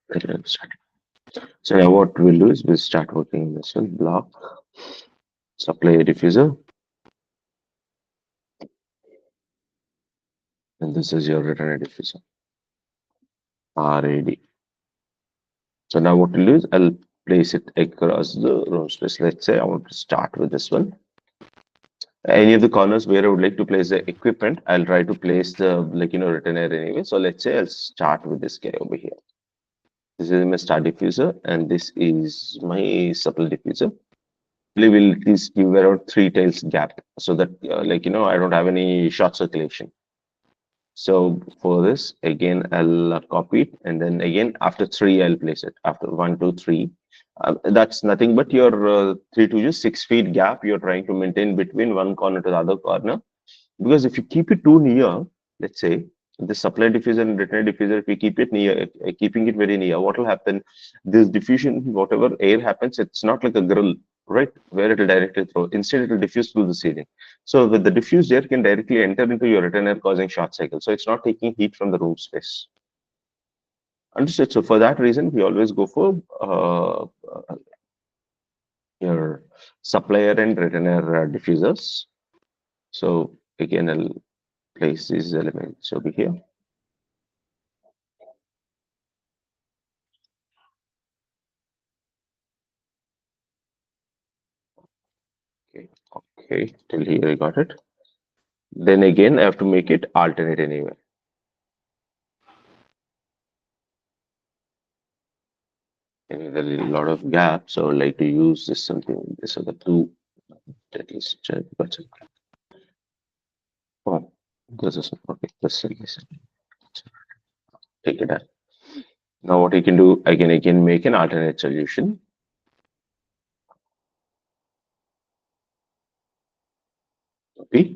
Let us start. So now what we'll do is we'll start working in this one block, supply a diffuser, and this is your return diffuser, RAD. So now what we'll do is I'll place it across the room space. Let's say I want to start with this one. Any of the corners where I would like to place the equipment, I'll try to place the retainer anyway. So let's say I'll start with this guy over here. This is my star diffuser, and this is my supply diffuser. We will at least give around 3 tiles gap so that I don't have any short circulation. So for this, again, I'll copy it, and then again after three, I'll place it after 1, 2, 3. That's nothing but your 3 to 6 feet gap you're trying to maintain between one corner to the other corner. Because if you keep it too near, let's say the supply diffuser and return diffuser, if we keep it near, keeping it very near, what will happen? This diffusion, whatever air happens, it's not like a grill, right? Where it will directly throw. Instead, it will diffuse through the ceiling. So with the diffused air can directly enter into your retainer, causing short cycle. So it's not taking heat from the room space. Understood. So for that reason, we always go for your supplier and retainer diffusers. So again, I'll place these elements over here. Okay, okay, till here I got it. Then again, I have to make it alternate anyway. And there is a lot of gaps, so I would like to use this something. This are the two at least check. But oh, this is okay. This is take it out. Now what I can do, I can again make an alternate solution. Okay.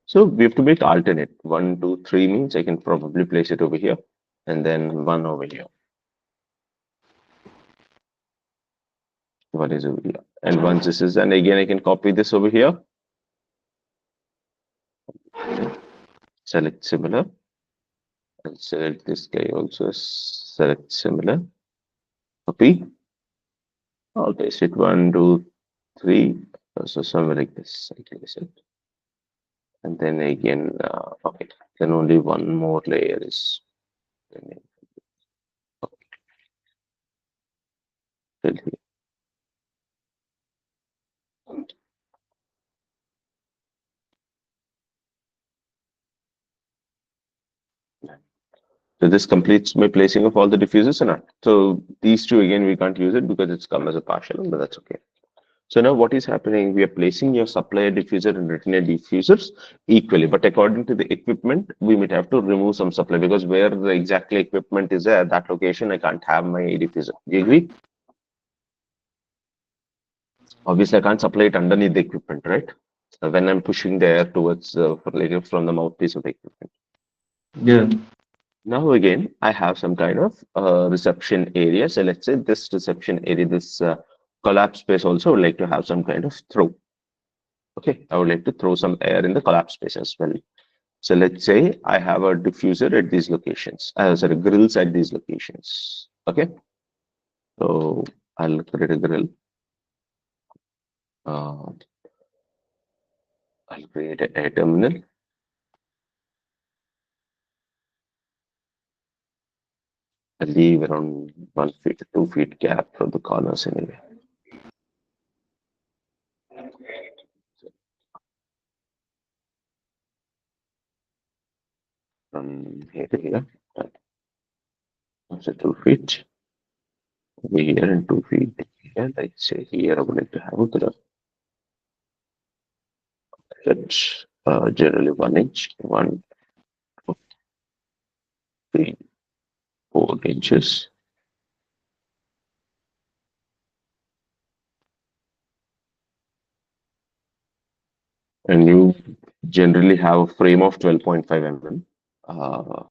So we have to make alternate. 1, 2, 3 means I can probably place it over here, and then one over here. One is over here. And once this is done, again I can copy this over here. Select similar. And select this guy also. Select similar. Copy. I'll paste it 1, 2, 3. So somewhere like this. I place it. And then again, okay. Then only one more layer is remaining. Okay. Till here. So this completes my placing of all the diffusers or not. So these two again we can't use it because it's come as a partial, but that's okay. So now what is happening? We are placing your supplier diffuser and retainer diffusers equally, but according to the equipment, we might have to remove some supply because where the exactly equipment is at that location, I can't have my diffuser. Do you agree? Obviously, I can't supply it underneath the equipment, right? When I'm pushing the air towards from the mouthpiece of the equipment. Yeah. Now again, I have some kind of reception area. So let's say this reception area, this collapse space also would like to have some kind of throw. Okay, I would like to throw some air in the collapse space as well. So let's say I have a diffuser at these locations, sorry, grills at these locations. Okay, so I'll create a grill. Uh, I'll create an air terminal. I'll leave around 1 feet to 2 feet gap from the corners anyway. From here to here, so 2 feet over here and 2 feet here. Let's say here I would like to have a grill. That's generally 1 inch, 1, 3, 4 inches. And you generally have a frame of 12.5 mm. Uh,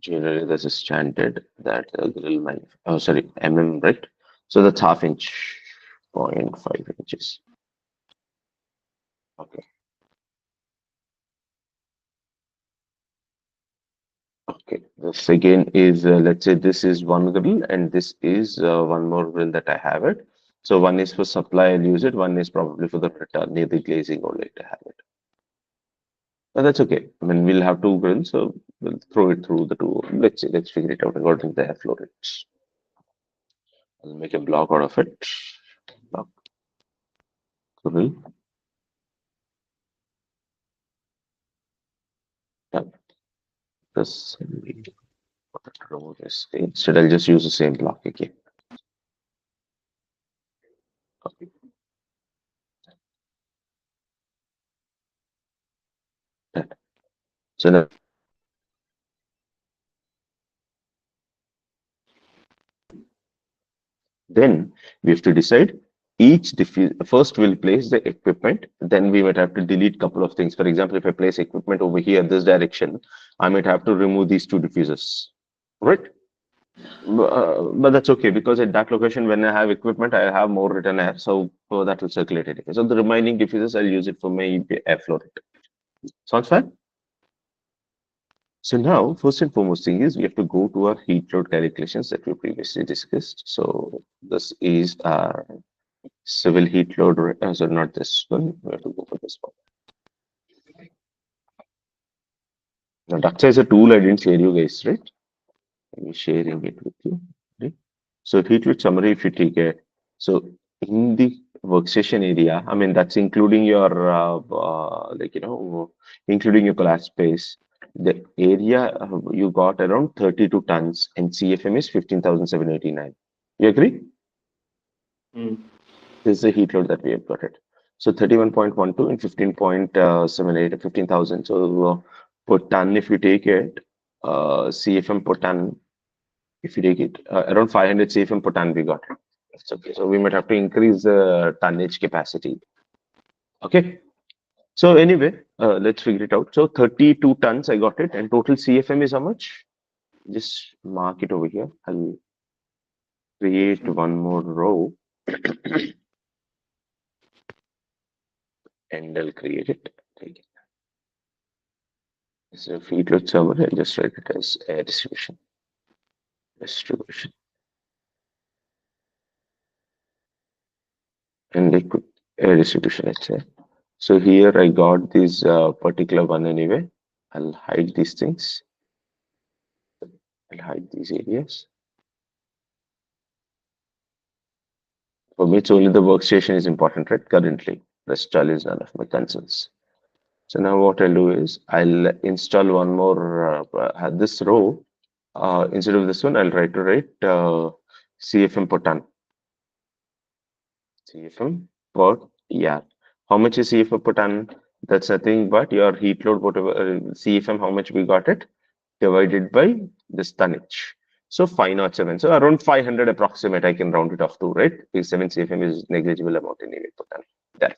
generally, this is standard that grill oh, sorry, mm, right? So that's half inch, 0.5 inches. Okay, okay. This again is, let's say this is one grill and this is one more grill that I have it. So one is for supply, I'll use it. One is probably for the return, near the glazing or like to have it. But that's okay. I mean, we'll have two grills, so we'll throw it through the two. Let's see, let's figure it out according to the airflow rates. I'll make a block out of it. Block grill. Done. This remove this. Instead, I'll just use the same block again. Okay. Done. So now then we have to decide each diffuse. First, we'll place the equipment. Then we might have to delete a couple of things. For example, if I place equipment over here this direction, I might have to remove these two diffusers, right? But that's okay because at that location, when I have equipment, I have more return air, so that will circulate it. So the remaining diffusers, I'll use it for my airflow rate. Sounds fine? So now, first and foremost thing is we have to go to our heat load calculations that we previously discussed. So this is our civil heat load, so not this one, we have to go for this one. Now, Duct is a tool I didn't share you guys, right? I'm sharing it with you. Right? So heat load summary, if you take it, so in the workstation area, I mean, that's including your, like, including your collapse space, the area you got around 32 tons and CFM is 15,789. You agree? Mm. This is the heat load that we have got it. So 31.12 and 15.78, 15,000. So per ton, if you take it, CFM per ton, if you take it, around 500 CFM per ton, we got it. That's okay. So we might have to increase the tonnage capacity. Okay. So anyway, let's figure it out. So 32 tons, I got it. And total CFM is how much? Just mark it over here. I'll create one more row and I'll create it. Take it. So feed load summary, I'll just write it as air distribution. Distribution and liquid air distribution, let's say. So here I got this particular one anyway. I'll hide these things. I'll hide these areas. For me, it's only the workstation is important, right? Currently, rest all is none of my concerns. So now what I'll do is I'll install one more this row. Instead of this one, I'll try to write CFM per ton. CFM per yeah. How much is CFM per ton? That's nothing but your heat load, whatever CFM, how much we got it, divided by this tonnage. So 507. So around 500 approximate, I can round it off to, right? Because 7 CFM is negligible amount anyway per ton. There.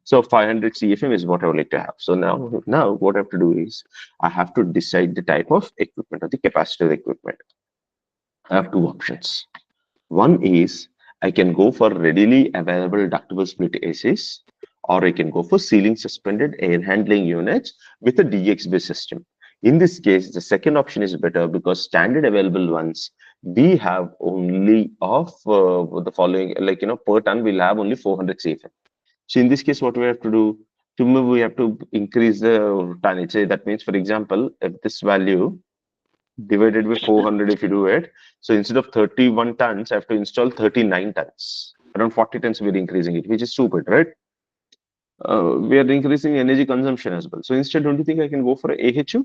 So 500 CFM is what I would like to have. So now what I have to do is I have to decide the type of equipment or the capacity of the equipment. I have two options. One is I can go for readily available ductable split ACs, or I can go for ceiling suspended air handling units with a DX-based system. In this case, the second option is better because standard available ones, we have only of the following, like, per ton, we'll have only 400 CFM. So in this case, what we have to do, to move, we have to increase the tonnage. Say that means, for example, if this value divided by 400 if you do it. So instead of 31 tons, I have to install 39 tons. Around 40 tons we're increasing it, which is stupid, right? We are increasing energy consumption as well. So instead, don't you think I can go for a AHU?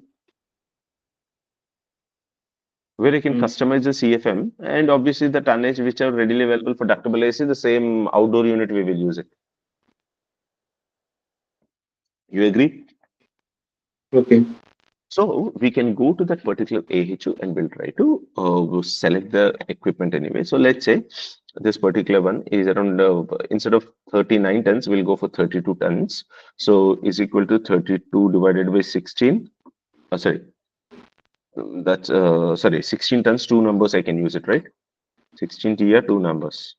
Where I can Mm. customize the CFM and obviously the tonnage which are readily available for ductable AC, the same outdoor unit we will use it. You agree? Okay. So we can go to that particular AHU and we'll try to select the equipment anyway. So let's say this particular one is around, instead of 39 tons, we'll go for 32 tons. So is equal to 32 divided by 16. Sorry, that's, sorry, 16 tons, two numbers I can use it, right? 16 TR, two numbers.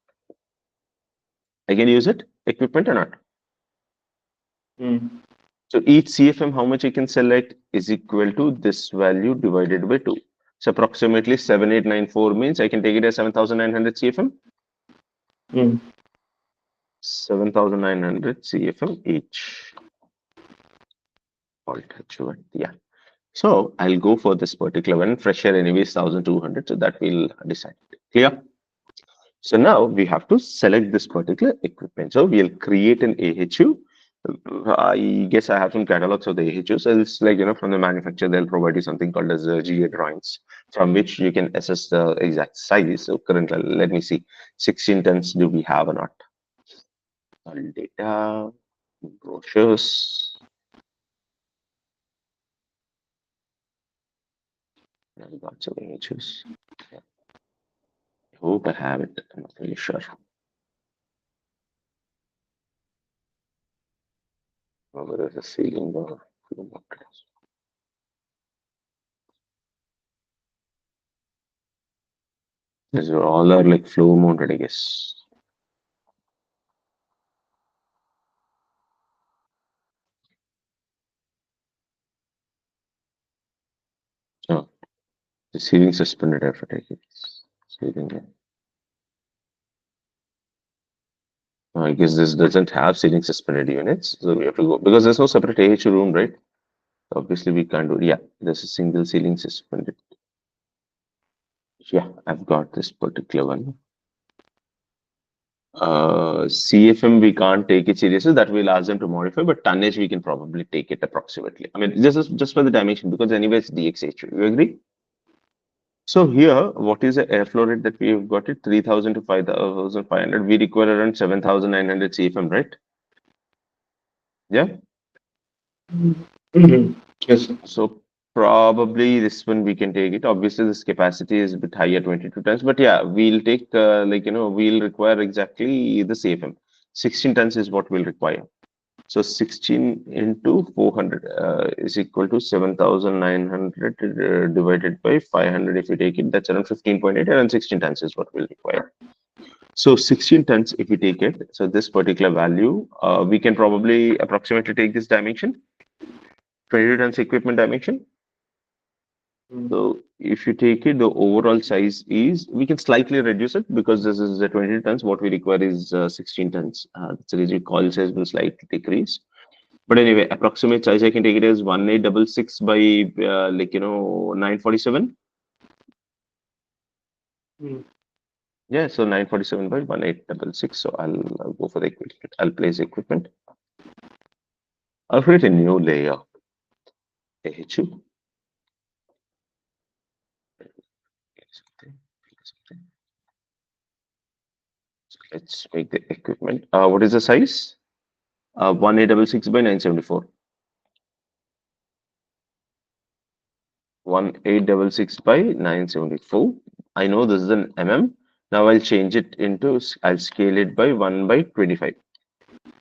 I can use it, equipment or not? Mm. So each CFM, how much I can select is equal to this value divided by 2. So approximately 7894 means I can take it as 7,900 CFM. Mm. 7,900 CFM each. Alt H1. Yeah. So I'll go for this particular one. Fresh air anyways 1,200. So that we'll decide. Clear? So now we have to select this particular equipment. So we'll create an AHU. I guess I have some catalogs of the AHUs. So it's like, from the manufacturer, they'll provide you something called as GA drawings from which you can assess the exact size. So currently, let me see, 16 tons do we have or not? All data, brochures. I've got some AHUs. I hope I have it. I'm not really sure. Whether it's a ceiling or floor mounted. These are all are like floor mounted, I guess. Oh, the ceiling suspended after taking ceiling. Yeah. I guess this doesn't have ceiling suspended units, so we have to go because there's no separate AHU room, right? Obviously, we can't do. Yeah, there's a single ceiling suspended. Yeah, I've got this particular one. CFM we can't take it seriously. That we'll ask them to modify, but tonnage we can probably take it approximately. I mean, this is just for the dimension because anyway it's DXHU. You agree? So here, what is the airflow rate that we have got it? 3,000 to 5,500. We require around 7,900 CFM, right? Yeah. Mm-hmm. Yes, sir. So probably this one we can take it. Obviously, this capacity is a bit higher, 22 tons. But yeah, we'll take we'll require exactly the CFM. 16 tons is what we'll require. So 16 into 400 is equal to 7,900 divided by 500. If we take it, that's around 15.8, and 16 tons is what we'll require. So 16 tons, if we take it, so this particular value, we can probably approximately take this dimension, 22 tons equipment dimension. Mm. So if you take it, the overall size is, we can slightly reduce it because this is a 20 tons. What we require is 16 tons. That's the reason coil size will slightly decrease. But anyway, approximate size I can take it as 1866 by 947. Mm. Yeah, so 947 by 1866. So I'll go for the equipment. I'll place equipment. I'll create a new layer. AHU. So let's make the equipment. What is the size? 1866 by 974. 1866 by 974. I know this is an mm. Now I'll change it into, I'll scale it by 1 by 25.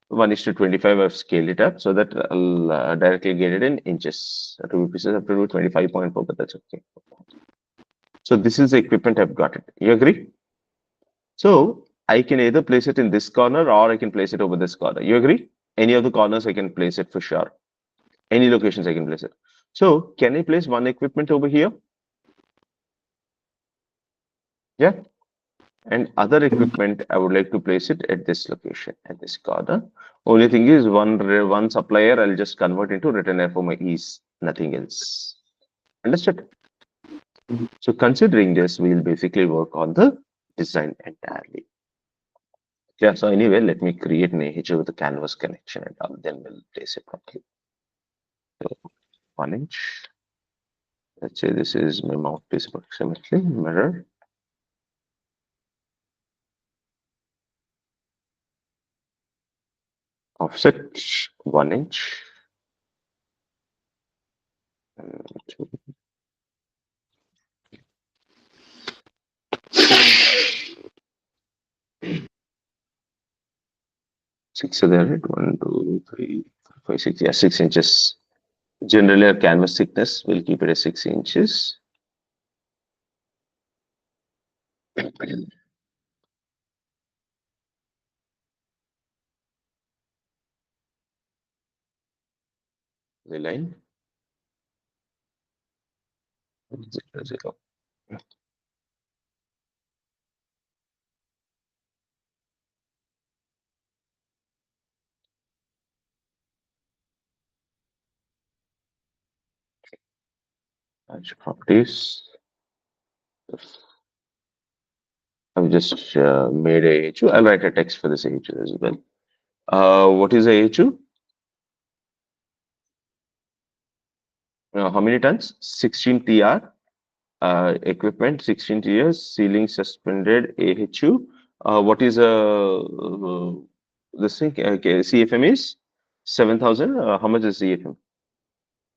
1 is to 25, I've scaled it up so that I'll directly get it in inches. To be precise, I have to do 25.4, but that's okay. So this is the equipment I've got it. You agree? So I can either place it in this corner or I can place it over this corner. You agree? Any of the corners I can place it for sure. Any locations I can place it. So can I place one equipment over here? Yeah. And other equipment, I would like to place it at this location, at this corner. Only thing is one supplier, I'll just convert into written air for my ease, nothing else. Understood? So considering this, we'll basically work on the design entirely. Yeah, so anyway, let me create an AHU with a canvas connection and then we'll place it properly. So 1 inch. Let's say this is my mouthpiece approximately, mirror. Offset 1 inch. And 6 are there, right? 1, 2, 3, 4, 5, 6. Yeah, 6 inches. Generally, our canvas thickness, we'll keep it at 6 inches. The line. 0, 0. Properties. I've just made a AHU. I'll write a text for this AHU as well. What is a AHU? How many tons? 16 TR. Equipment 16 TR. Ceiling suspended AHU. What is this thing? Okay, CFM is 7,000. How much is CFM?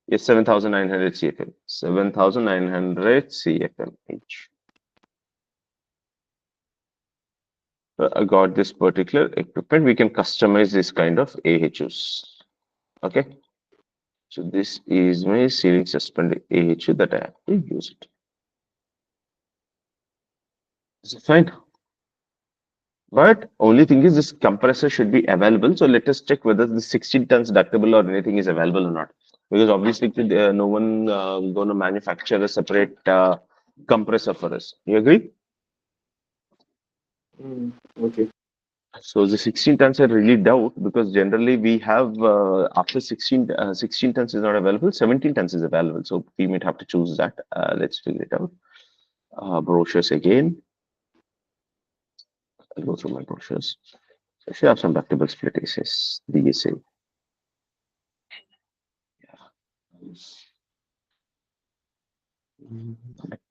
Yes, 7,900 CFM. 7,900 CFM each. I got this particular equipment. We can customize this kind of AHUs. Okay. So this is my ceiling suspended AHU that I have to use it. Is it fine? But only thing is this compressor should be available. So let us check whether the 16 tons ductable or anything is available or not. Because obviously no one going to manufacture a separate compressor for us. You agree? Okay. So the 16 tons I really doubt because generally we have after 16 tons is not available, 17 tons is available. So we might have to choose that. Let's figure it out. Brochures again. I'll go through my brochures. So if you have some ductable split ACs, DSA.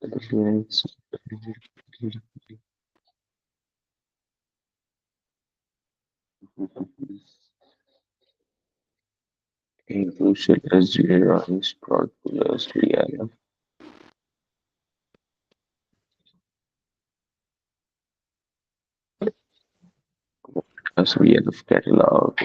Ductable units. Inclusion SGA runs product coolers, VIF. As VIF catalog.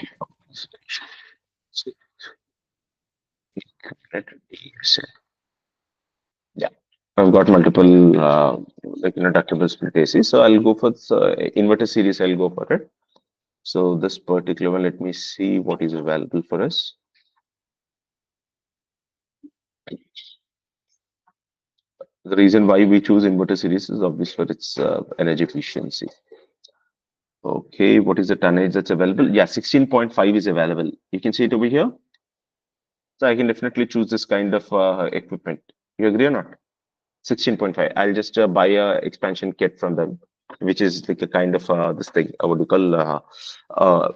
Yeah, I've got multiple ductable split AC. So I'll go for the inverter series. I'll go for it. So this particular one, let me see what is available for us. The reason why we choose inverter series is obvious for its energy efficiency. Okay, what is the tonnage that's available? Yeah, 16.5 is available. You can see it over here. So I can definitely choose this kind of equipment. You agree or not? 16.5. I'll just buy a expansion kit from them, which is like a kind of this thing, what do you call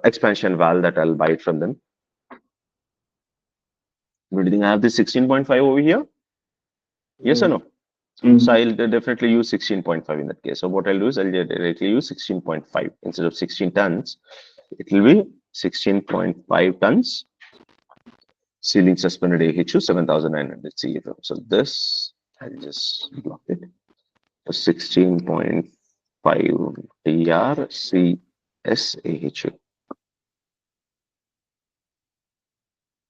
expansion valve that I'll buy it from them. Do you think I have this 16.5 over here? Yes or no? So I'll definitely use 16.5 in that case. So what I'll do is I'll directly use 16.5 instead of 16 tons. It will be 16.5 tons. Ceiling suspended AHU 7,900 CFM. So this I'll just block it. 16.5 TR CSAHU.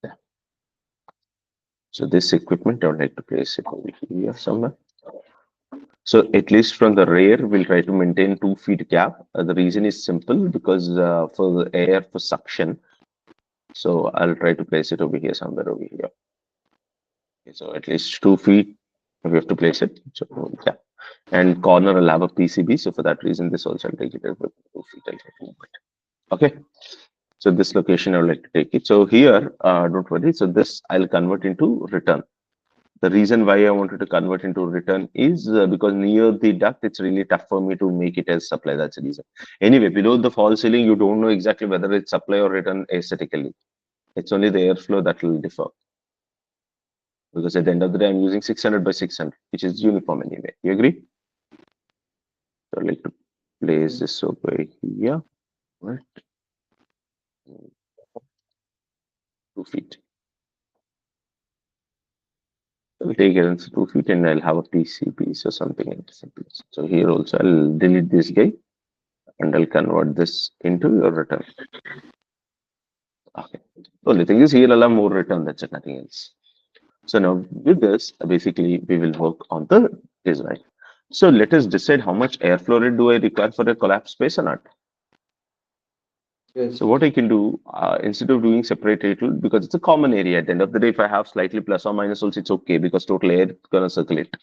Yeah. So this equipment I would like to place it over here somewhere. So at least from the rear, we'll try to maintain 2 feet gap. The reason is simple because for the air for suction. So I'll try to place it over here somewhere over here. Okay, so at least 2 feet we have to place it. So yeah, and corner will have a PCB. So for that reason, this also I'll take it with 2 feet. I'll try to move it. Okay. So this location I would like to take it. So here, don't worry. So this I'll convert into return. The reason why I wanted to convert into return is because near the duct, it's really tough for me to make it as supply. That's the reason. Anyway, below the false ceiling, you don't know exactly whether it's supply or return aesthetically. It's only the airflow that will differ. Because at the end of the day, I'm using 600 by 600, which is uniform anyway. You agree? So I'd like to place this over here. Right? 2 feet. I'll take it as 2 feet and I'll have a PCB, so something in different place. So here also I'll delete this guy and I'll convert this into your return. Okay. Only thing is here I'll have more return, that's it, nothing else. So now with this, basically we will work on the design. So let us decide how much airflow rate do I require for a collapse space or not. Yes. So what I can do, instead of doing separate table, because it's a common area at the end of the day, if I have slightly plus or minus also, it's okay because total air is gonna circulate.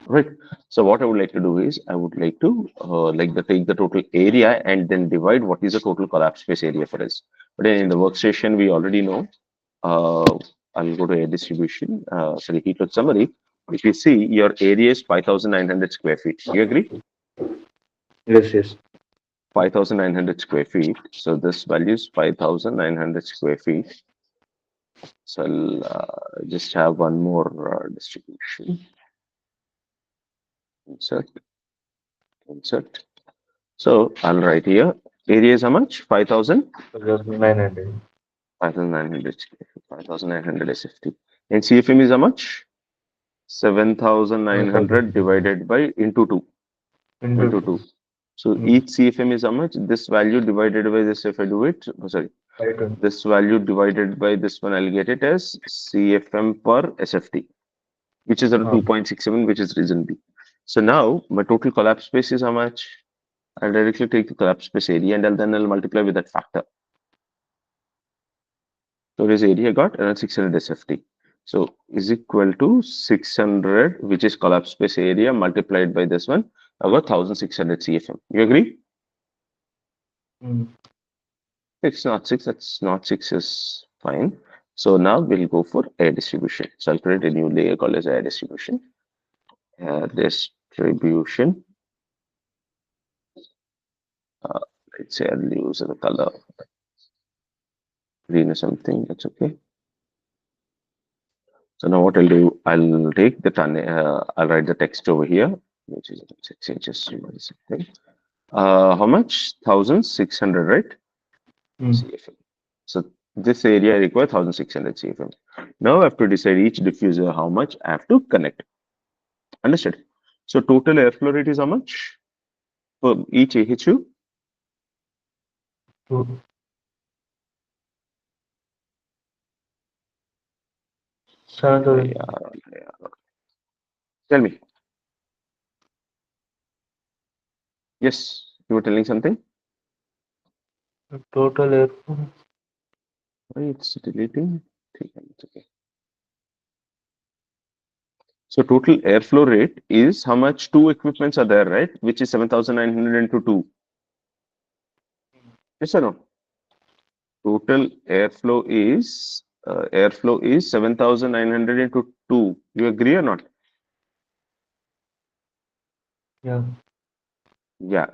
Right. So what I would like to do is I would like to take the total area and then divide what is the total collapse space area for us. But in the workstation, we already know. Uh, I'll go to air distribution. Sorry, heat load summary. If you see, your area is 5,900 square feet. You agree? Yes. Yes. 5,900 square feet. So this value is 5,900 square feet. So I'll just have one more distribution. Insert, insert. So I'll write here. Area is how much? 5,000? 900. 5,900. 5,900 SFT. And CFM is how much? 7,900 7,000 divided by into 2. into Into 2. 2. So each CFM is how much? This value divided by this, if I do it, oh, sorry, 520. this value divided by this one, I'll get it as CFM per SFT, which is around Ah, 2.67, which is reason B. So now my total collapse space is how much? I'll directly take the collapse space area and I'll multiply with that factor. So this area got around 600 SFT. So is equal to 600, which is collapse space area multiplied by this one. I got 1600 CFM. You agree? mm, It's not six. That's not six is fine. So now we'll go for air distribution. So I'll create a new layer called as air distribution. Air distribution. Uh, let's say I'll use the color green or something. That's okay. So now what I'll do, I'll take the I'll write the text over here, which is 6 inches. Something. How much? 1,600, right? mm. CFM. So this area requires 1,600 CFM. Now I have to decide each diffuser how much I have to connect. Understood? So total airflow rate is how much for each AHU? To 7,000. Yeah. Tell me. Yes, you were telling something? Total air. Why it's deleting? It's okay. So total airflow rate is how much two equipments are there, right? Which is 7,900 into 2. Yes or no? Total airflow is 7,900 into 2. You agree or not? Yeah. Yeah.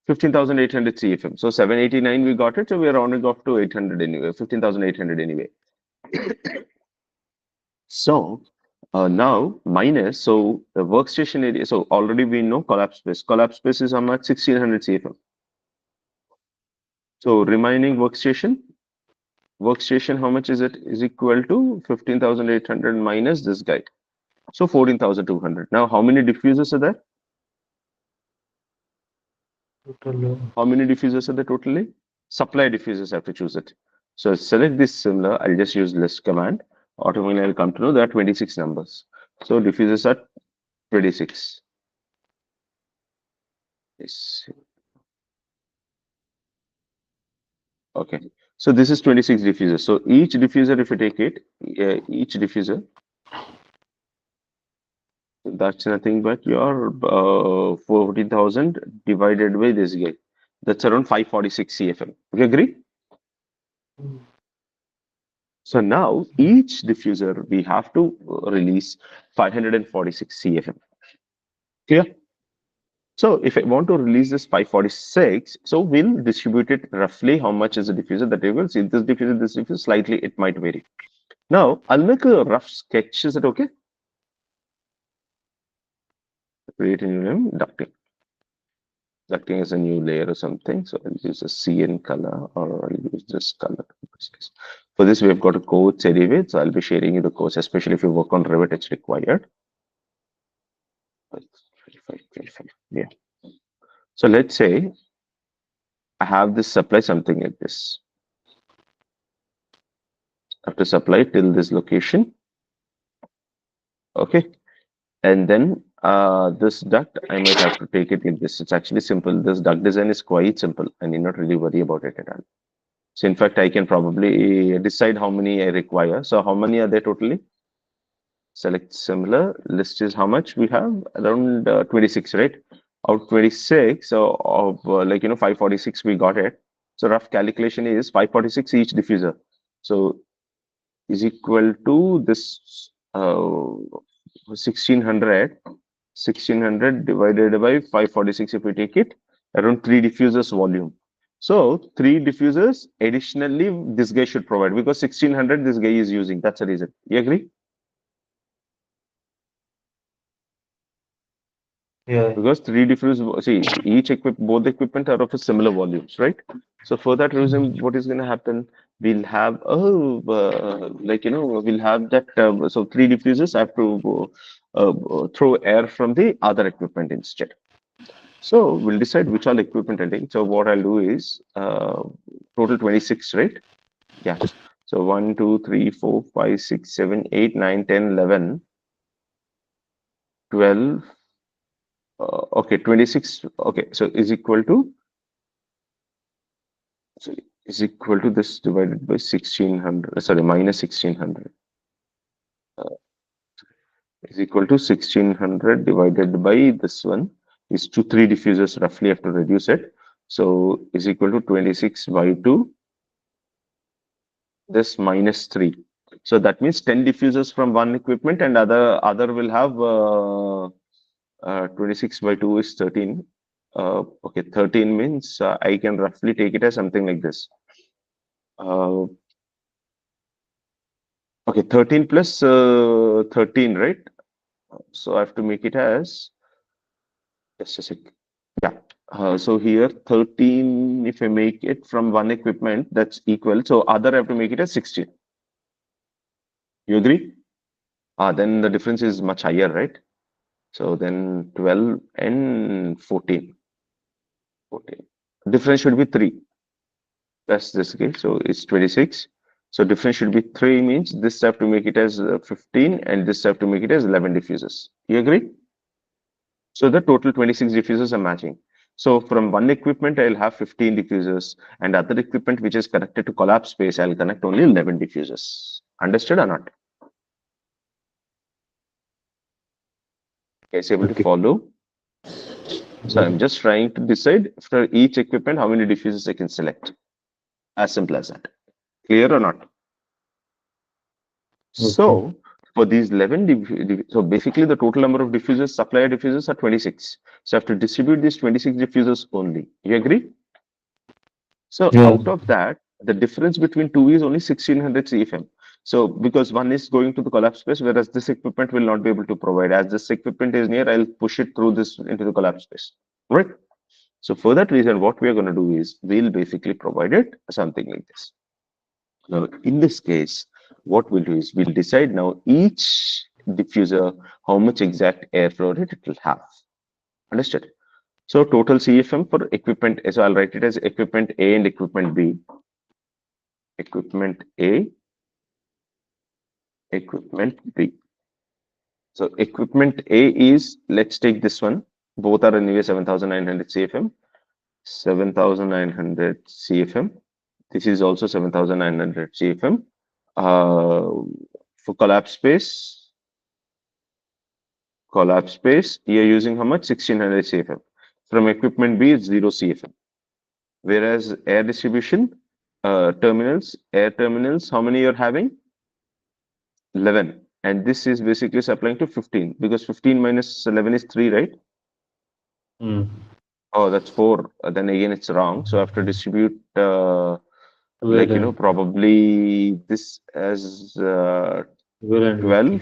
15,800 CFM. So 789 we got it. So we are rounding off to 800 anyway. 15,800 anyway. So now minus, so the workstation area, so already we know collapse space. Collapse space is how much? 1600 CFM. So remaining workstation, how much is it? Is equal to 15,800 minus this guy. So 14,200. Now how many diffusers are there? Total. How many diffusers are there totally? Supply diffusers, I have to choose it. So select this similar, I'll just use list command. Automatically I'll come to know there are 26 numbers. So diffusers are 26. Yes. Okay. So this is 26 diffusers. So each diffuser, if you take it, each diffuser, that's nothing but your 14,000 divided by this guy. That's around 546 CFM. You agree? Mm. So now each diffuser, we have to release 546 CFM. Clear? So if I want to release this 546, so we'll distribute it roughly how much is the diffuser that we will see. This diffuser, slightly it might vary. Now I'll make a rough sketch. Is it okay? Create a new name, ducting. Ducting is a new layer or something. So I'll use a CN color or I'll use this color. For this, we've got a codes anyway. So I'll be sharing you the codes, especially if you work on Revit, it's required. 25, 25. Yeah. So let's say I have this supply something like this. I have to supply till this location. Okay. And then this duct, I might have to take it like this. It's actually simple. This duct design is quite simple. I need not really worry about it at all. So in fact, I can probably decide how many I require. So how many are there totally? Select similar. List is how much we have? Around 26, right? Out 26, so of 546 we got it. So rough calculation is 546 each diffuser. So is equal to this 1600 divided by 546 if we take it, around 3 diffusers volume. So 3 diffusers additionally this guy should provide, because 1600 this guy is using. That's the reason. You agree? Yeah. Because 3 diffusers, see, both the equipment are of a similar volumes, right? So for that reason, what is going to happen? We'll have we'll have that. So 3 diffusers. I have to throw air from the other equipment instead. So we'll decide which all equipment ending. So what I'll do is total 26, right? Yeah. So 1, 2, 3, 4, 5, 6, 7, 8, 9, 10, 11, 12. Okay, 26. Okay, so is equal to this divided by 1600. Sorry, minus 1600 is equal to 1600 divided by this one is to 3 diffusers roughly have to reduce it. So is equal to 26 by 2, this minus 3. So that means 10 diffusers from one equipment, and other will have 26 by 2 is 13. Okay, 13 means I can roughly take it as something like this. Uh, okay, 13 plus 13, right? So I have to make it as, just a sec. Yeah. So here 13, if I make it from one equipment, that's equal. So other I have to make it as 16. You agree? Then the difference is much higher, right? So then 12 and 14. 14. Difference should be 3. That's this case. So it's 26. So difference should be 3 means this I have to make it as 15 and this I have to make it as 11 diffusers. You agree? So the total 26 diffusers are matching. So from one equipment, I'll have 15 diffusers, and other equipment which is connected to collapse space, I'll connect only 11 diffusers. Understood or not? Is able to Okay. follow? So Yeah. I'm just trying to decide for each equipment how many diffusers I can select. As simple as that. Clear or not? Okay. So for these 11, so basically the total number of diffusers, supplier diffusers are 26. So I have to distribute these 26 diffusers only. You agree? So Yeah. out of that, the difference between two is only 1600 CFM. So because one is going to the collapse space, whereas this equipment will not be able to provide. As this equipment is near, I'll push it through this into the collapse space. Right? So for that reason, what we are going to do is we'll basically provide it something like this. Now, in this case, what we'll do is we'll decide now each diffuser how much exact airflow rate it will have. Understood? So total CFM for equipment, so I'll write it as equipment A and equipment B. Equipment A, equipment B. So equipment A is, let's take this one. Both are anyway 7,900 CFM. 7,900 CFM. This is also 7,900 CFM. Uh, for collapse space, you're using how much? 1,600 CFM. From equipment B, it's 0 CFM. Whereas air distribution, air terminals, how many you're having? 11. And this is basically supplying to 15, because 15 minus 11 is 3, right? Mm. Oh, that's 4. Then again, it's wrong. So I have to distribute, 12 and probably this as 12 and 12.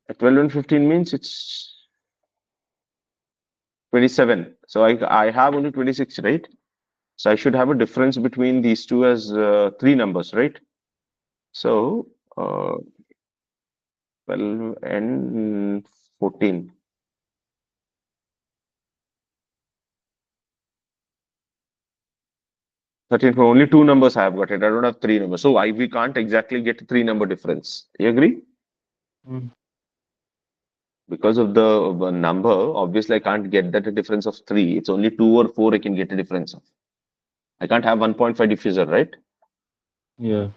15. 12 and 15 means it's 27. So I have only 26, right? So I should have a difference between these two as 3 numbers, right? So 12 and 14. 13, for only 2 numbers I have got it. I don't have 3 numbers. So we can't exactly get a 3 number difference. You agree? Mm. Because of the number, obviously I can't get that a difference of 3. It's only 2 or 4 I can get a difference of. I can't have 1.5 diffuser, right? Yeah.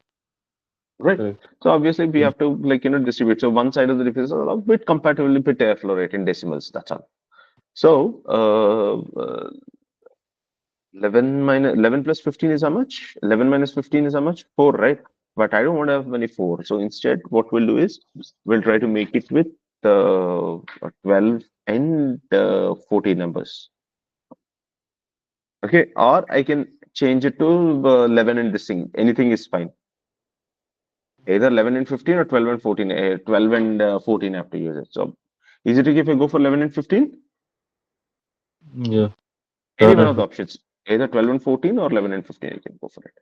Right. Correct. So obviously we Mm. have to distribute. So one side of the diffuser a bit compatible with airflow rate in decimals. That's all. So 11 plus 15 is how much? 11 minus 15 is how much? 4, right? But I don't want to have many 4. So instead, what we'll do is we'll try to make it with 12 and 14 numbers. Okay. Or I can change it to 11 and this thing. Anything is fine. Either 11 and 15 or 12 and 14. 12 and 14 have to use it. So is it okay if I go for 11 and 15? Yeah. Any Done one of as the well. options. Either 12 and 14 or 11 and 15. You can go for it.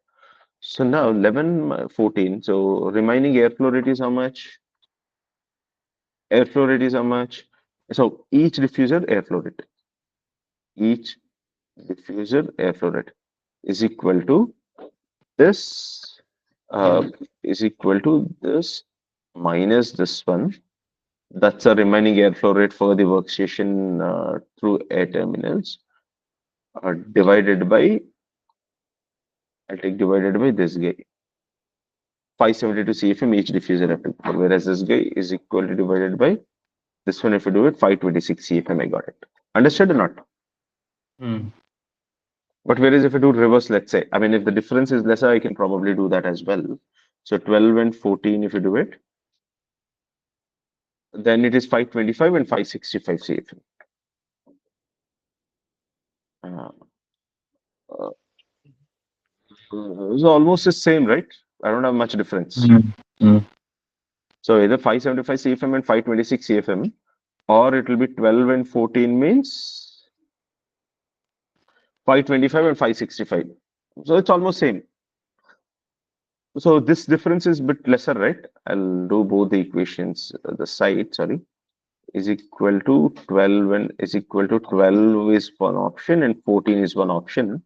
So now 11, 14. So remaining airflow rate is how much? Airflow rate is how much? So each diffuser airflow rate. Each diffuser airflow rate is equal to this, is equal to this minus this one. That's a remaining airflow rate for the workstation through air terminals, divided by, I'll take divided by this guy. 572 CFM each diffuser have to go, whereas this guy is equal to divided by this one. If you do it, 526 CFM, I got it. Understood or not? Mm. But whereas if I do reverse, let's say, I mean, if the difference is lesser, I can probably do that as well. So 12 and 14, if you do it, then it is 525 and 565 CFM. Uh, uh, it's almost the same, right? I don't have much difference. Mm. Mm. So either 575 CFM and 526 CFM, or it will be 12 and 14 means 525 and 565. So it's almost same. So this difference is bit lesser, right? I'll do both the equations. The side, sorry, is equal to 12 and is equal to 12 is one option and 14 is one option.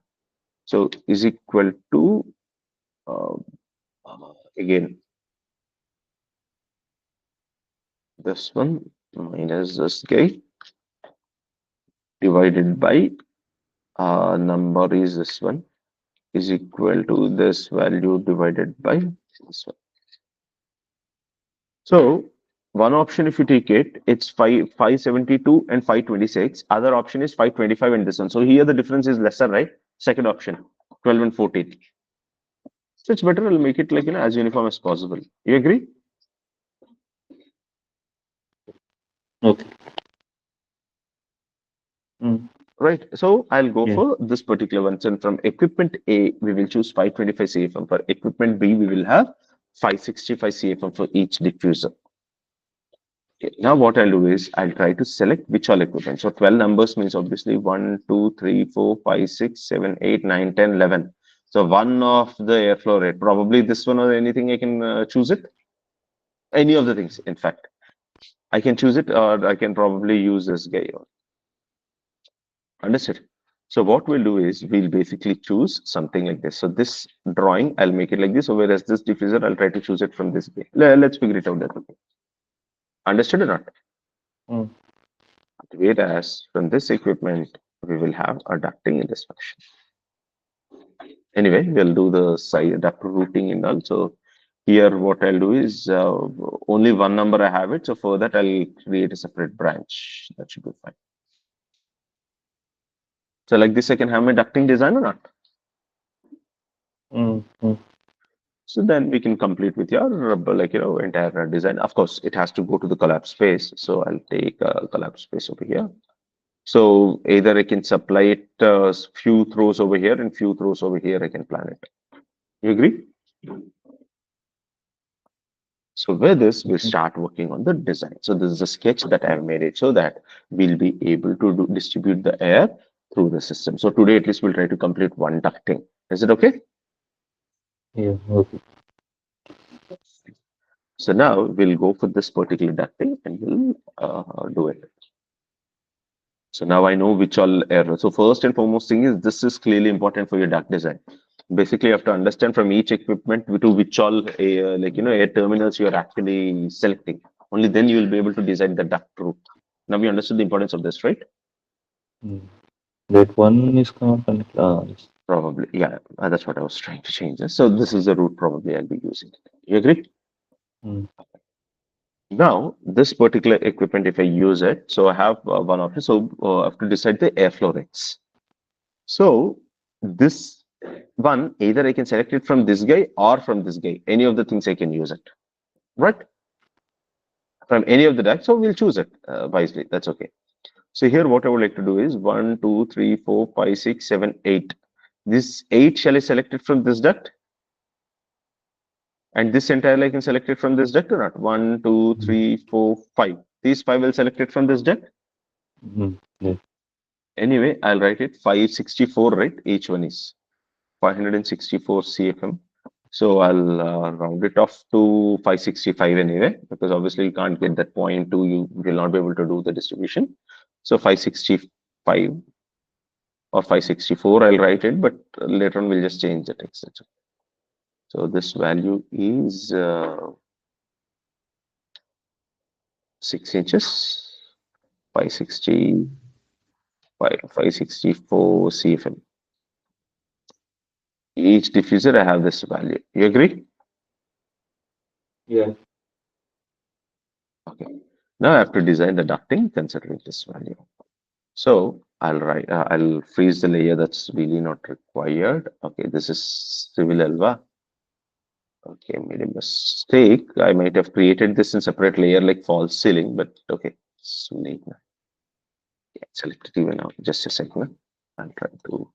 So is equal to uh, again this one minus this guy divided by number is this one is equal to this value divided by this one. So one option, if you take it, it's 572 and 526. Other option is 525 and this one. So here the difference is lesser, right? Second option, 12 and 14. So it's better I'll make it like as uniform as possible. You agree? Okay. Mm. Right. So I'll go Yeah. for this particular one. So from equipment A, we will choose 525 CFM. For equipment B, we will have 565 CFM for each diffuser. Okay. Now what I'll do is I'll try to select which all equipment. So 12 numbers means obviously 1, 2, 3, 4, 5, 6, 7, 8, 9, 10, 11. So one of the airflow rate, probably this one or anything I can choose it. Any of the things, in fact. I can choose it or I can probably use this guy. Understood. So what we'll do is we'll basically choose something like this. So this drawing, I'll make it like this. So whereas this diffuser, I'll try to choose it from this way. Let's figure it out that way. Understood or not? Mm. Whereas from this equipment, we will have a ducting in this fashion. Anyway, we'll do the side duct routing and also here what I'll do is only one number I have it. So for that, I'll create a separate branch. That should be fine. So like this, I can have my ducting design or not? Mm. Mm. So then we can complete with your entire design. Of course, it has to go to the collapse space. So I'll take a collapse space over here. So either I can supply it few throws over here and few throws over here. I can plan it. You agree? So with this, we'll Okay. start working on the design. So this is a sketch that I've made it so that we'll be able to distribute the air through the system. So today, at least we'll try to complete one ducting. Is it okay? Yeah. Okay. So now we'll go for this particular ducting and we'll do it. So now I know which all error. So first and foremost thing is this is clearly important for your duct design. Basically, you have to understand from each equipment to which all air terminals you are actually selecting. Only then you will be able to design the duct route. Now we understood the importance of this, right? Mm. That one is not connected. Ah, yes. Probably, yeah, that's what I was trying to change this. So this is the route probably I'll be using. You agree? Mm. Now, this particular equipment, if I use it, so I have one option. So I have to decide the airflow rates. So this one, either I can select it from this guy or from this guy. Any of the things I can use it, right? From any of the ducts. So we'll choose it wisely. That's okay. So here, what I would like to do is 1, 2, 3, 4, 5, 6, 7, 8. This 8 shall I select it from this duct? And this entirely I can select it from this duct or not? 1, 2, Mm. 3, 4, 5. These 5 will select it from this duct. Mm. Yeah. Anyway, I'll write it 564, right? Each one is 564 CFM. So I'll round it off to 565 anyway, because obviously you can't get that point two. You will not be able to do the distribution. So 565 or 564, I'll write it, but later on we'll just change the text. So this value is 6 inches, 565, 564 CFM. Each diffuser, I have this value. You agree? Yeah. Okay. Now I have to design the ducting considering this value. So I'll freeze the layer that's really not required. Okay, this is civil Alva. Okay, made a mistake. I might have created this in separate layer like false ceiling, but okay, it's late now. Yeah, select it even now. Just a second. I'll try to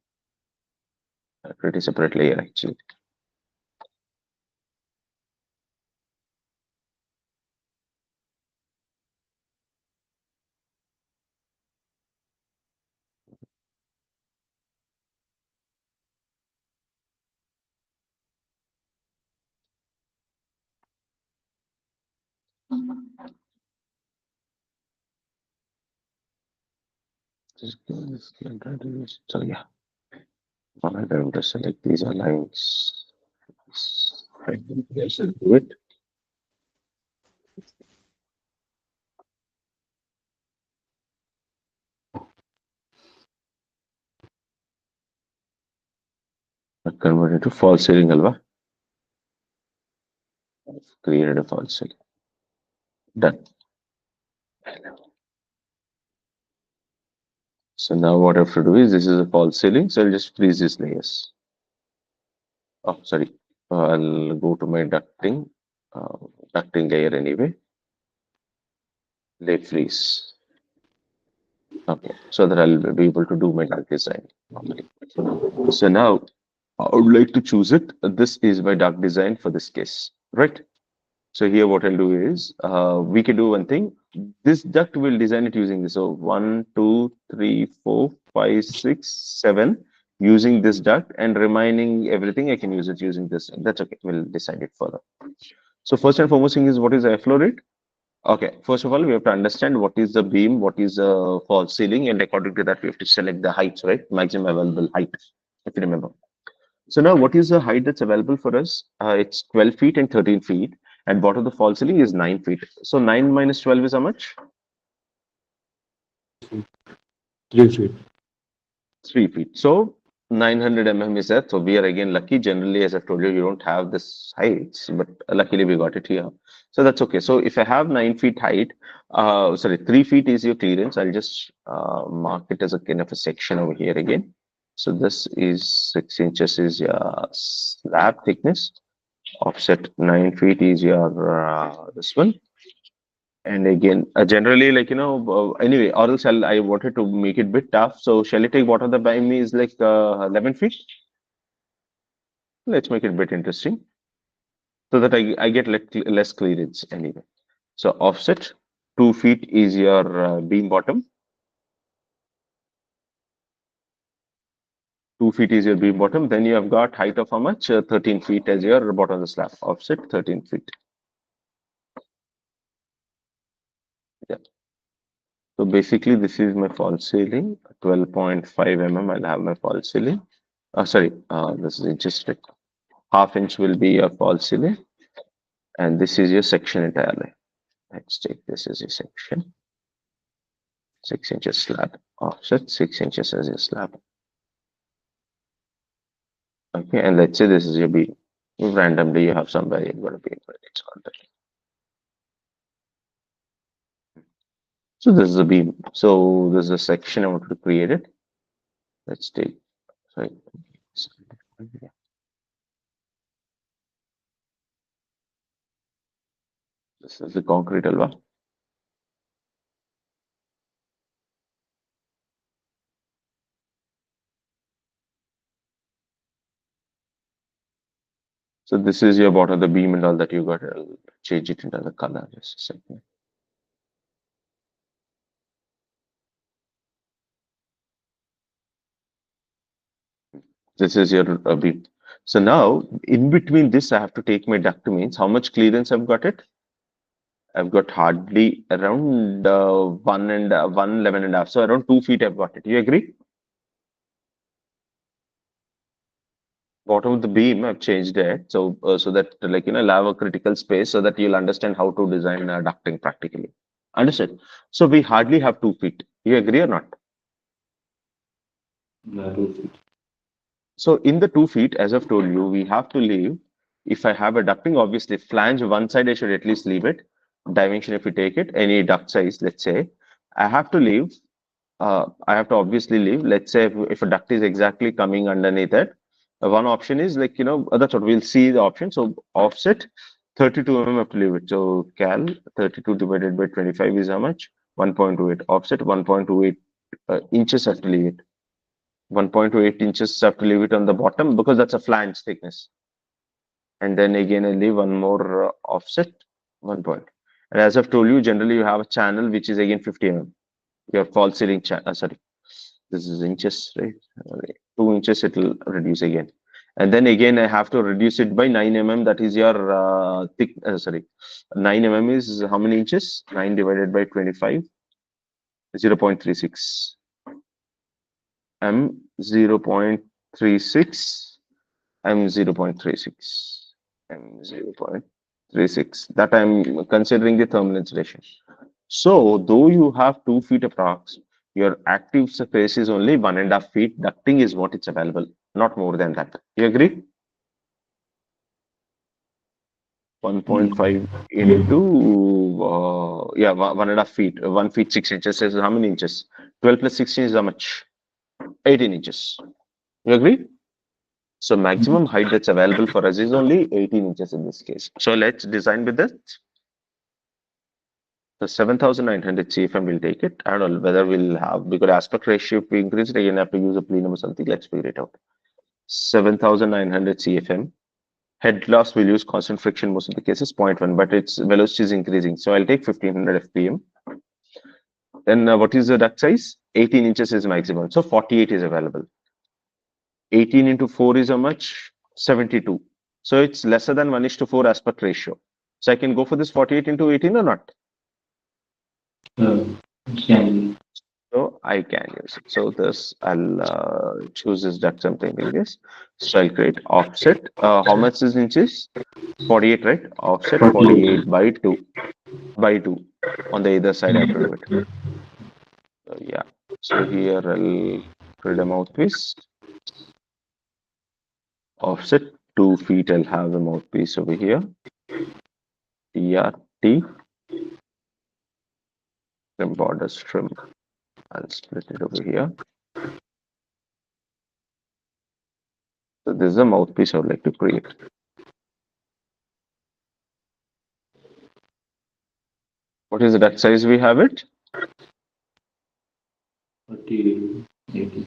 create a separate layer actually. So yeah, I'm going to select these lines. Right, yes, I'll do it. I convert it to false ceiling Alva. I've created a false ceiling. Done. So now what I have to do is this is a false ceiling, so I'll just freeze these layers. Oh, sorry. I'll go to my uh, ducting layer anyway. Lay freeze. Okay, so that I'll be able to do my duct design normally. So now I would like to choose it. This is my duct design for this case, right? So here what I'll do is we can do one thing. This duct will design it using this. So 1, 2, 3, 4, 5, 6, 7 using this duct and remaining everything I can use it using this. That's okay. We'll decide it further. So first and foremost thing is what is the airflow rate? Okay, first of all, we have to understand what is the beam, what is the false ceiling, and according to that, we have to select the heights, right? Maximum available height, if you remember. So now what is the height that's available for us? It's 12 feet and 13 feet. And bottom of the false ceiling is 9 feet. So 9 minus 12 is how much? 3 feet. 3 feet. So 900 mm is that. So we are again lucky. Generally, as I've told you, you don't have this heights, but luckily we got it here. So that's okay. So if I have 9 feet height, sorry, 3 feet is your clearance. I'll just mark it as a kind of a section over here again. So this is 6 inches is your slab thickness. Offset 9 feet is your this one. And again, generally, like, anyway, or else I wanted to make it bit tough. So shall I take what are the by me is like 11 feet? Let's make it a bit interesting so that I get less clearance anyway. So offset 2 feet is your beam bottom. 2 feet is your beam bottom. Then you have got height of how much? 13 feet as your bottom of the slab. Offset 13 feet. Yeah. So basically, this is my false ceiling. 12.5 mm. I'll have my false ceiling. Sorry, this is just like half inch will be your false ceiling, and this is your section entirely. Let's take this as a section. 6 inches slab. Offset 6 inches as a slab. Okay, and let's say this is your beam. If randomly you have somebody you've got a beam, right? It's contact. So this is a beam. So this is a section I want to create it. Let's take, sorry. This is the concrete alva. So this is your bottom of the beam and all that you got. I'll change it into the color. Just a second. This is your beam. So now in between this, I have to take my duct means how much clearance I've got it. I've got hardly around 111.5. So around 2 feet I've got it. You agree? Bottom of the beam I've changed it so that like I'll have a critical space so that you'll understand how to design ducting practically. Understood? So we hardly have 2 feet. You agree or not? Yeah, 2 feet. So in the 2 feet, as I've told you, we have to leave. If I have a ducting, obviously flange one side, I should at least leave it. Dimension, if you take it, any duct size, let's say, I have to leave. I have to obviously leave. Let's say if a duct is exactly coming underneath it, one option is like, that's what we'll see the option. So offset 32 mm, I have to leave it. So cal 32 divided by 25 is how much? 1.28. Offset 1.28 inches I have to leave it. 1.28 inches I have to leave it on the bottom because that's a flange thickness. And then again, I leave one more offset, 1 point. And as I've told you, generally you have a channel which is again 50 mm. Your false ceiling channel, sorry, this is inches, right? 2 inches, it will reduce again. And then again, I have to reduce it by 9 mm. That is your thick, sorry, 9 mm is how many inches? 9 divided by 25, 0.36. M 0.36. I'm 0.36. I'm 0.36. That I'm considering the thermal insulation. So, though you have 2 feet approx, your active surface is only 1.5 feet. Ducting is what it's available, not more than that. You agree? 1.5 into, yeah, 1.5 feet. 1 feet, 6 inches is how many inches? 12 plus 16 is how much? 18 inches. You agree? So maximum height that's available for us is only 18 inches in this case. So let's design with this. So 7,900 CFM will take it. I don't know whether we'll have, because aspect ratio, if we increase it again, have to use a plenum or something. Let's figure it out. 7,900 CFM. Head loss will use constant friction most of the cases, 0.1, but its velocity is increasing. So I'll take 1500 FPM. Then what is the duct size? 18 inches is maximum. So 48 is available. 18 into 4 is how much? 72. So it's lesser than 1:4 aspect ratio. So I can go for this 48 into 18 or not? Can So I can use it. So this I'll choose this duct something like this. So I'll create offset. How much is inches? 48, right? Offset 48 by 2 by 2 on the other side. I have to do it. So yeah. So here I'll create a mouthpiece. Offset 2 feet. I'll have a mouthpiece over here. TRT. Trim borders trim. I'll split it over here. So this is a mouthpiece I would like to create. What is the duct size we have it? 40, 80.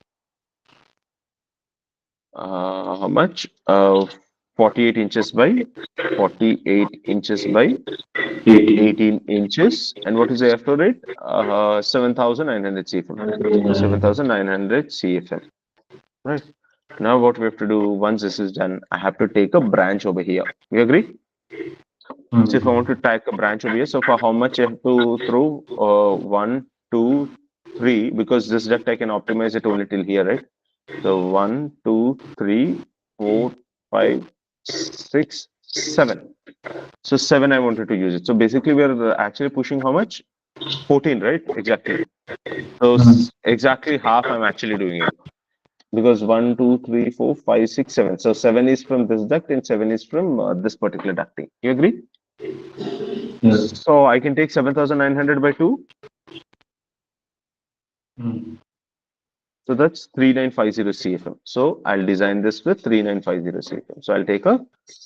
How much? 48 inches by 48 inches by 80. 18 inches. And what is the F flow rate? 7,900 CFM. 7,900 CFM. Right. Now what we have to do once this is done, I have to take a branch over here. You agree? So if I want to take a branch over here, so for how much I have to throw? 1, 2, 3, because this duct I can optimize it only till here, right? So 1, 2, 3, 4, 5, 6, 7. So 7 I wanted to use it. So basically we are actually pushing how much? 14, right? Exactly. So exactly half I'm actually doing it. because 1, 2, 3, 4, 5, 6, 7. So 7 is from this duct and 7 is from this particular ducting. You agree? Yes. So I can take 7,900 by 2. Mm. So that's 3950 CFM. So I'll design this with 3950 CFM. So I'll take a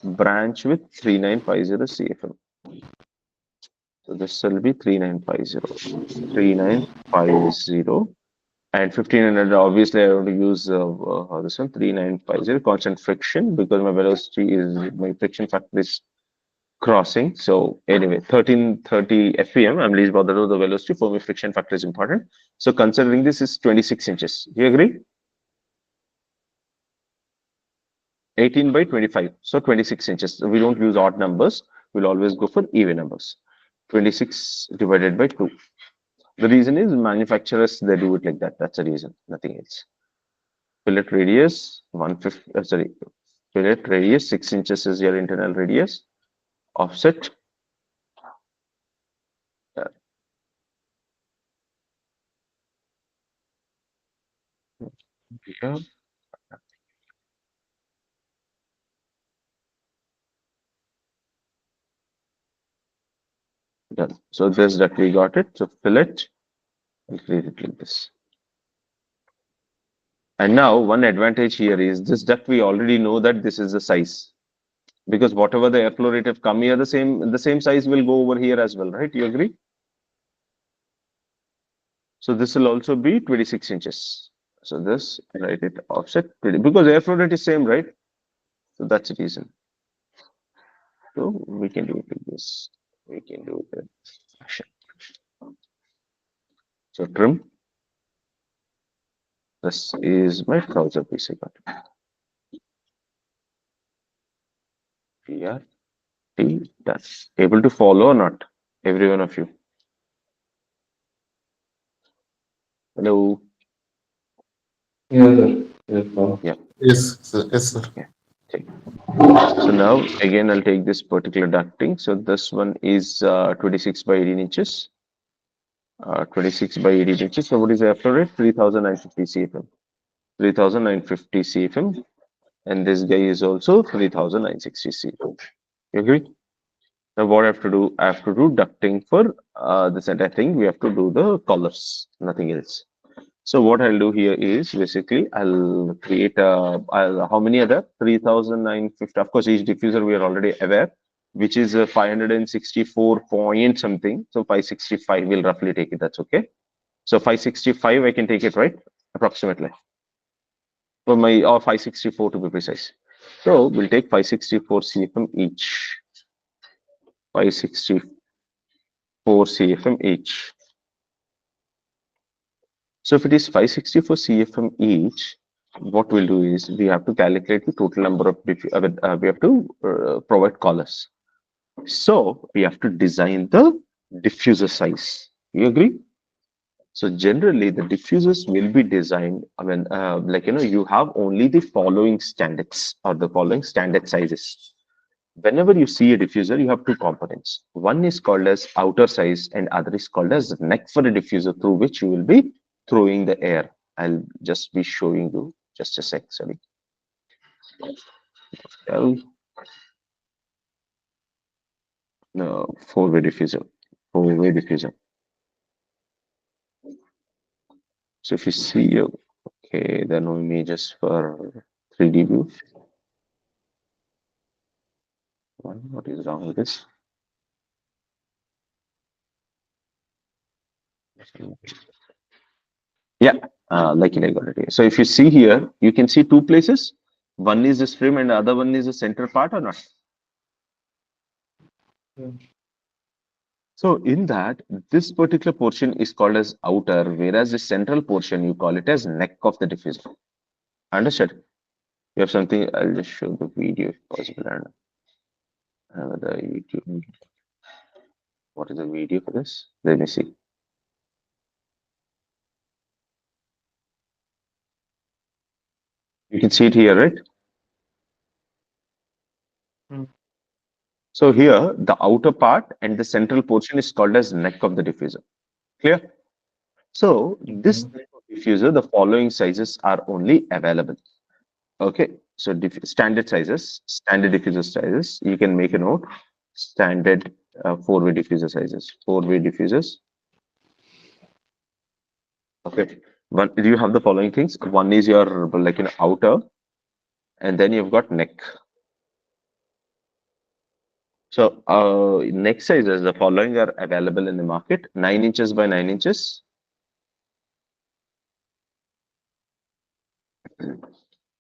branch with 3950 CFM. So this will be 3950. 3950. And 1500, obviously, I want to use this one 3950 constant friction because my velocity is my friction factor is crossing. So anyway, 1330 FPM. I'm least bothered with the velocity. For me, friction factor is important. So considering this is 26 inches. You agree? 18 by 25. So 26 inches. So we don't use odd numbers. We'll always go for even numbers. 26 divided by 2. The reason is manufacturers, they do it like that. That's the reason, nothing else. Fillet radius 150, sorry, fillet radius 6 inches is your internal radius. Offset, uh, here, done. So this that we got it. So fillet, and create it like this. And now one advantage here is this duct we already know that this is the size because whatever the airflow rate have come here, the same size will go over here as well, right? You agree? So this will also be 26 inches. So this write it offset 20, because airflow rate is same, right? So that's the reason. So we can do it like this. We can do it. Action. So trim. This is my trouser piece. I got PRT done. Able to follow or not? Every one of you. Hello. Yes, sir. Yes, sir. Yeah. Yes, sir. Yes, sir. Yeah. Okay. So now again I'll take this particular ducting. So this one is 26 by 18 inches. 26 by 18 inches. So what is the after rate? 3950 CFM. 3950 CFM. And this guy is also 3960 CFM. You agree? Now what I have to do? I have to do ducting for this entire thing. We have to do the collars, nothing else. So what I'll do here is basically I'll create how many other 3950. Of course, each diffuser we are already aware, which is 564 point something. So 565 will roughly take it. That's okay. So 565 I can take it, right? Approximately. For my or 564 to be precise. So we'll take 564 CFM each. 564 CFM each. So if it is 564 CFM each, what we'll do is we have to calculate the total number of we have to provide collars. So we have to design the diffuser size. You agree? So generally the diffusers will be designed, I mean, like, you have only the following standards or the following standard sizes. Whenever you see a diffuser, you have two components. One is called as outer size and other is called as neck for a diffuser through which you will be throwing the air. I'll just be showing you just a sec, sorry. L, no, four-way diffuser, four-way diffuser. So if you see, okay, there are no images for 3D view. What is wrong with this? Yeah, luckily I got it here. So if you see here, you can see two places. One is this frame and the other one is the center part or not? Yeah. So in that, this particular portion is called as outer, whereas the central portion, you call it as neck of the diffuser. Understood? You have something, I'll just show the video if possible. And the YouTube, what is the video for this? Let me see. You can see it here, right? Mm. So here, the outer part and the central portion is called as neck of the diffuser. Clear? So this Okay. type of diffuser, the following sizes are only available. Okay, so standard diffuser sizes. You can make a note. Standard four-way diffuser sizes. Four-way diffusers. Okay. One, do you have the following things? One is your like an outer, and then you've got neck. So neck sizes, the following are available in the market: 9 inches by 9 inches,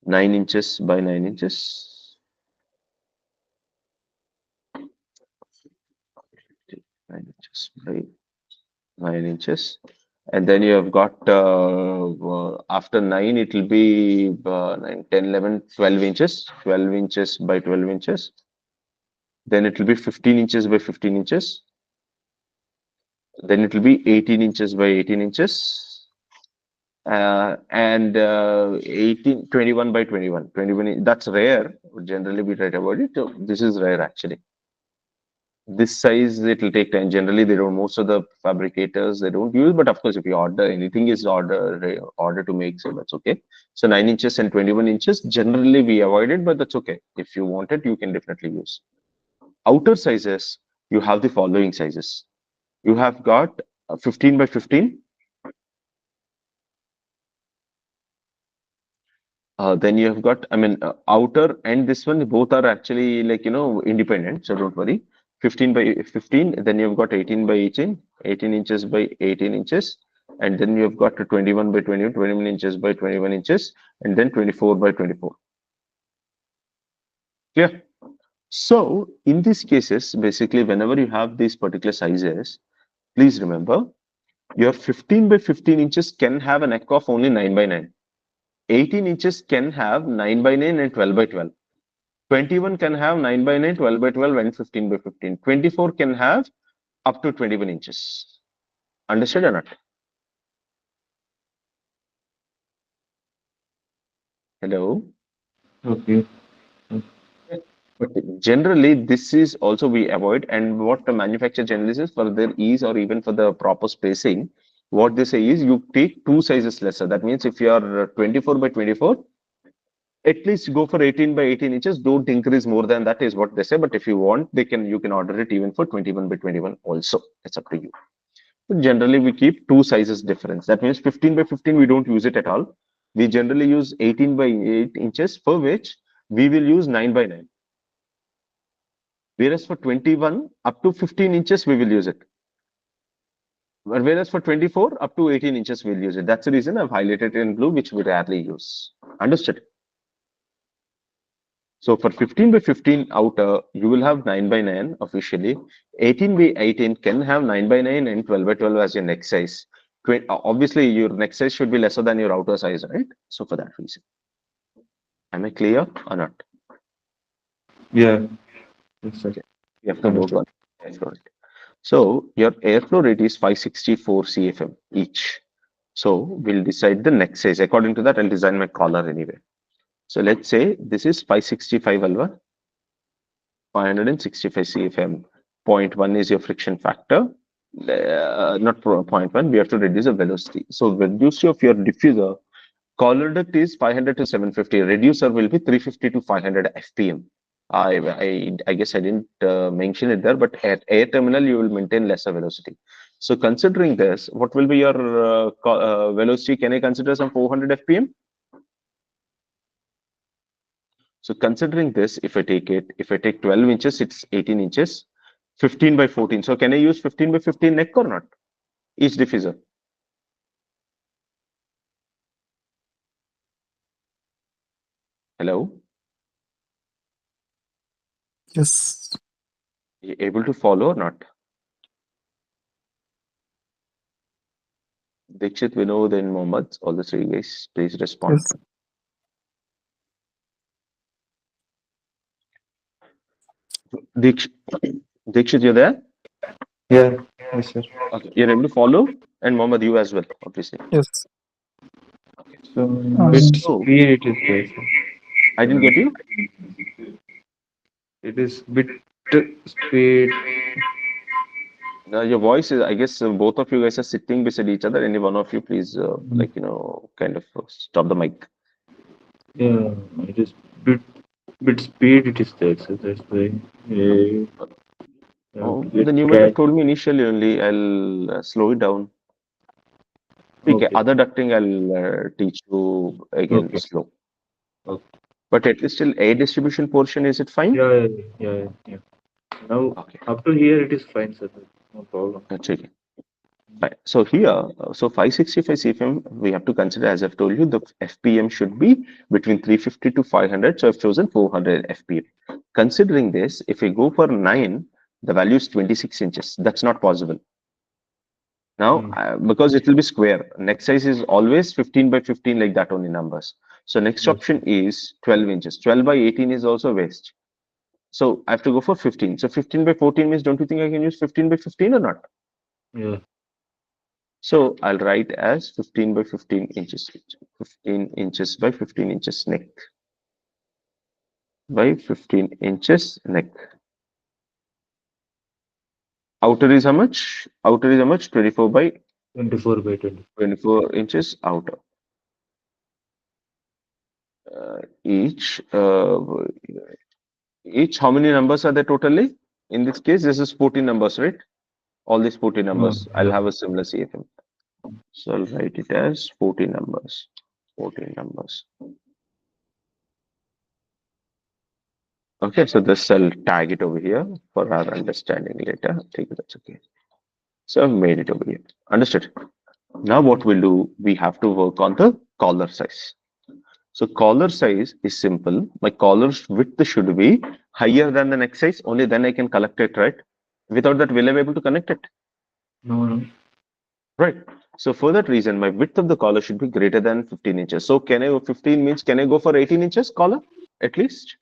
9 inches by 9 inches, 9 inches by 9 inches, and then you have got after nine, it will be 9, 10, 11, 12 inches, 12 inches by 12 inches. Then it will be 15 inches by 15 inches. Then it will be 18 inches by 18 inches. And 18, 21 by 21. 21, that's rare. Generally, we try to avoid it. So this is rare actually. This size, it will take time. Generally, they don't, most of the fabricators, they don't use, but of course, if you order, anything is order to make, so that's okay. So 9 inches and 21 inches, generally we avoid it, but that's okay. If you want it, you can definitely use. Outer sizes, you have the following sizes. You have got 15 by 15. Then you have got, I mean, outer and this one, both are actually like, independent. So don't worry. 15 by 15. Then you've got 18 by 18, 18 inches by 18 inches. And then you have got 21 by 21, 21 inches by 21 inches. And then 24 by 24. Yeah. So in these cases, basically, whenever you have these particular sizes, please remember your 15 by 15 inches can have a neck of only 9 by 9. 18 inches can have 9 by 9 and 12 by 12. 21 can have 9 by 9, 12 by 12, and 15 by 15. 24 can have up to 21 inches. Understood or not? Hello? Okay. But generally, this is also we avoid. And what the manufacturer generally says for their ease or even for the proper spacing, what they say is you take two sizes lesser. That means if you are 24 by 24, at least go for 18 by 18 inches. Don't increase more than that is what they say. But if you want, you can order it even for 21 by 21 also. It's up to you. But generally, we keep two sizes difference. That means 15 by 15, we don't use it at all. We generally use 18 by 8 inches, for which we will use 9 by 9. Whereas for 21, up to 15 inches, we will use it. Whereas for 24, up to 18 inches, we'll use it. That's the reason I've highlighted it in blue, which we rarely use. Understood? So for 15 by 15 outer, you will have 9 by 9 officially. 18 by 18 can have 9 by 9 and 12 by 12 as your neck size. Obviously, your neck size should be lesser than your outer size, right? So for that reason. Am I clear or not? Yeah. Yes, sir. Okay. You have to work Understood. on airflow rate. So your airflow rate is 564 CFM each. So we'll decide the neck size. According to that, I'll design my collar anyway. So let's say this is 565 alva, 565 CFM. Point one is your friction factor. Not point one, we have to reduce the velocity. So velocity of your diffuser, collar duct is 500 to 750. Reducer will be 350 to 500 FPM. I guess I didn't mention it there, but at air terminal, you will maintain lesser velocity. So considering this, what will be your velocity? Can I consider some 400 FPM? So considering this, if I take 12 inches, it's 18 inches, 15 by 14. So can I use 15 by 15 neck or not? Each diffuser. Hello? Yes. You able to follow or not? Dikshit, Vinod, and Mohammed, all the three guys, please respond. Yes. Dikshit, you there? Yeah. Yes, sir. Okay, you're able to follow, and Mohammed, you as well, obviously. Yes. Okay. So bit Um, So speed it is there, sir. I didn't get you. It is bit speed. Your voice is, I guess, both of you guys are sitting beside each other. Any one of you, please, Mm. kind of stop the mic. Yeah, it is bit speed it is there, so that's why uh, I have Oh, to get then you might have catch. told me initially only. I'll slow it down. Okay, Okay, other ducting I'll teach you again okay, slow. okay. But at least still air distribution portion, is it fine? Yeah, yeah, yeah, yeah, yeah. Now Okay, up to here it is fine, sir. No problem. that's okay. Fine. So here, so 565 CFM, we have to consider, as I've told you, the FPM should be between 350 to 500. So I've chosen 400 FPM. Considering this, if we go for 9, the value is 26 inches. That's not possible. Now, Mm. because it will be square, next size is always 15 by 15 like that only numbers. So next Yes, option is 12 inches. 12 by 18 is also waste. So I have to go for 15. So 15 by 14 means, don't you think I can use 15 by 15 or not? yeah. So I'll write as 15 by 15 inches. 15 inches by 15 inches neck by 15 inches neck. Outer is how much? Outer is how much? 24 by 24 by 20. 24 inches outer. Each each how many numbers are there totally? In this case, this is 14 numbers, right? All these 14 numbers. I'll Yeah. have a similar CFM. So I'll write it as 14 numbers. 14 numbers. Okay, so this I'll tag it over here for our understanding later. I think that's okay. So I've made it over here. Understood. Now what we'll do, we have to work on the collar size. So collar size is simple. My collar's width should be higher than the neck size. Only then I can collect it, right? Without that, will I be able to connect it? No, no. Right. So for that reason, my width of the collar should be greater than 15 inches. So can I, 15 means, can I go for 18 inches collar at least?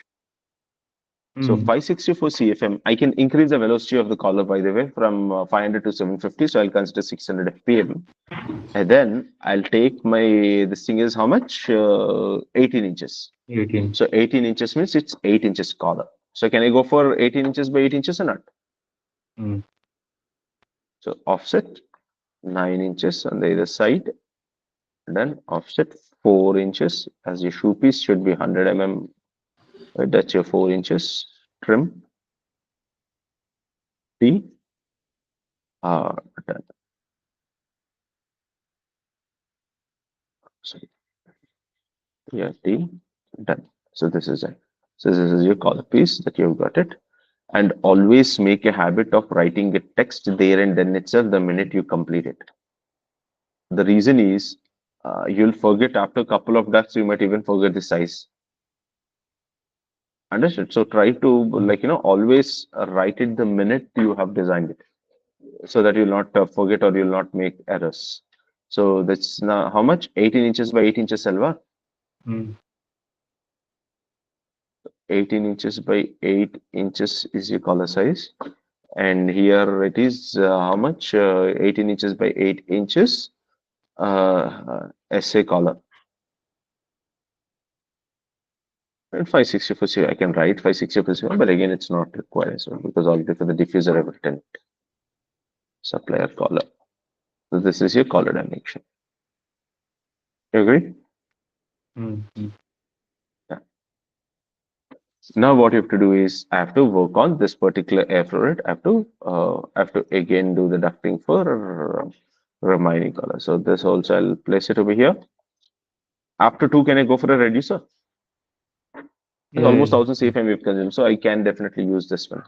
So Mm. 564 CFM, I can increase the velocity of the collar, by the way, from 500 to 750. So I'll consider 600 FPM. And then I'll take my, this thing is how much? 18 inches. 18. So 18 inches means it's 8 inches collar. So can I go for 18 inches by 8 inches or not? Mm. So offset 9 inches on the other side. Then offset 4 inches as your shoe piece should be 100 mm. That's your 4 inches. Trim T. Uh, done. Sorry. Yeah, T. Done. So this is it. So this is your collar piece that you've got it. And always make a habit of writing a text there and then itself the minute you complete it. The reason is you'll forget after a couple of ducks, you might even forget the size. Understood? So try to, Mm. always write it the minute you have designed it so that you'll not forget or you'll not make errors. So that's now how much? 18 inches by 8 inches, Selva. Mm. 18 inches by 8 inches is your collar size. And here it is how much? 18 inches by 8 inches SA collar. And 564, I can write 564, but again, it's not required as well because already for the diffuser, I've written supplier collar. So this is your collar dimension. You agree? Mm. Mm. Yeah. Now what you have to do is I have to work on this particular air fluid. I have to again do the ducting for remaining color. So this also I'll place it over here. After two, can I go for a reducer? It's Yeah, almost yeah. 1000 CFM we've consumed, so I can definitely use this one.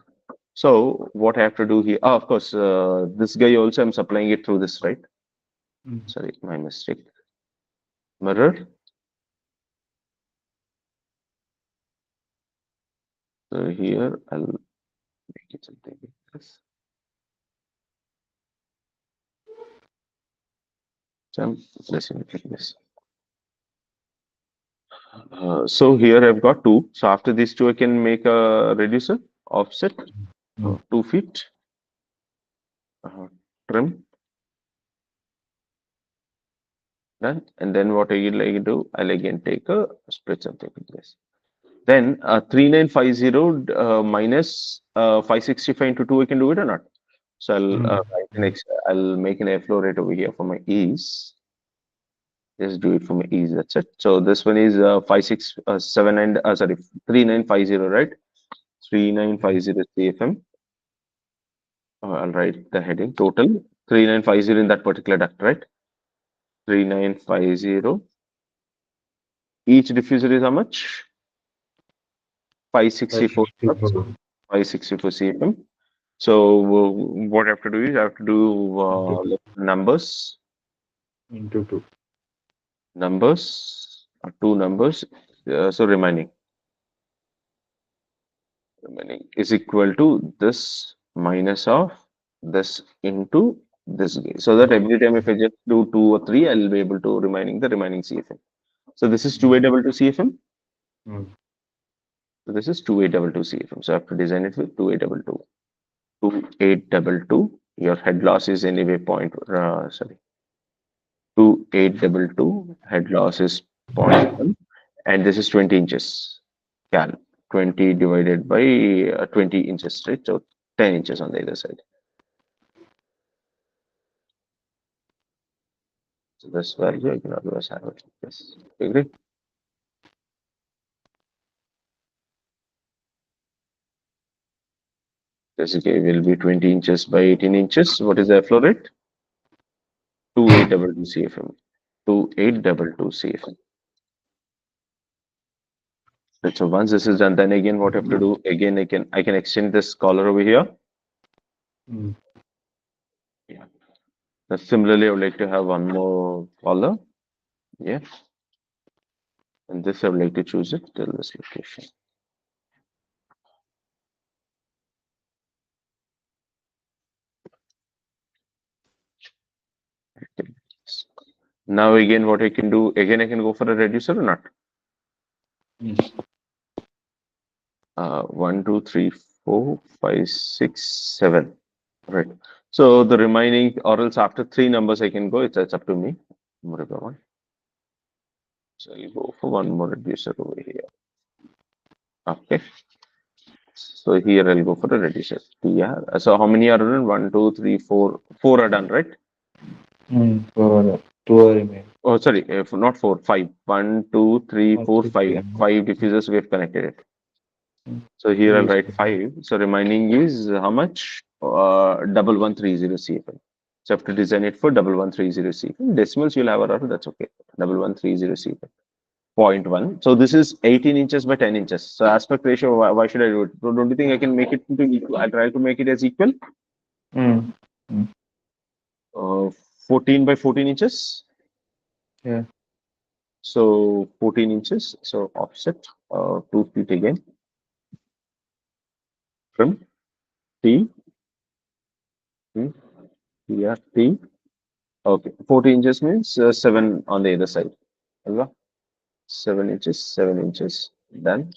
So what I have to do here, of course, this guy also I'm supplying it through this, right? Mm. Sorry, my mistake. Mirror. So here I'll make it something like this. So I'm placing it like this. So here I've got two. So after these two, I can make a reducer offset No. 2 feet, uh, trim done. And then what I like do, I'll again take a split something like this. Then 3950 minus 565 into 2, I can do it or not? So Mm. I'll make an airflow rate over here for my ease. Just do it for my ease. That's it. So this one is 5 6 7 and sorry 3950, right? 3950 CFM. I'll write the heading total 3950 in that particular duct, right? 3950. Each diffuser is how much? 564 watts. 564 564 CFM. So what I have to do is I have to do into 2. numbers, Into 2. two numbers. So remaining is equal to this minus of this into this gain. So that every time if I just do 2 or 3, I'll be able to remaining the remaining CFM. So this is Mm. 2822 CFM. Mm. So this is 2822 CFM. So I have to design it with 2822. 2822. Your head loss is anyway sorry 2822. Head loss is 0.1, and this is 20 inches. Cal 20 divided by 20 inches, right? So 10 inches on the other side. So this value I can always have it like this. Agree? This will be 20 inches by 18 inches. What is the flow rate? 2822 CFM. 2822 CFM. Right, so once this is done, then again what I have to do? Again, I can extend this collar over here. Mm. Yeah. Now, similarly, I would like to have one more collar. Yeah. And this I would like to choose it till this location. Okay. Now again, what I can do? Again, I can go for a reducer or not? Yes. 1, 2, 3, 4, 5, 6, 7. Right. So the remaining, or else after 3 numbers, I can go. It's up to me. Whatever one. So I'll go for one more reducer over here. Okay. So here I'll go for a reducer. Yeah. So how many are done? 1, 2, 3, 4. 4 are done, right? Mm. 2 are remain. Oh, sorry. If not 4, 5. 1, 2, 3, Or 4, 3 5. remain. 5 diffusers we have connected it. Mm. So here I'll 3 is write 5. So remaining is how much? 1130 CFM. So I have to design it for 1130 CFM. Decimals you'll have a error. That's okay. 1130 CFM. 0.1. So this is 18 inches by 10 inches. So aspect ratio, why should I do it? So don't you think I can make it into equal? I'll try to make it as equal. Mm. Mm. Uh, 14 by 14 inches. Yeah. So 14 inches. So offset 2 feet again from T. Hmm, here T. Okay. 14 inches means 7 on the other side. Alva? 7 inches, 7 inches. Done.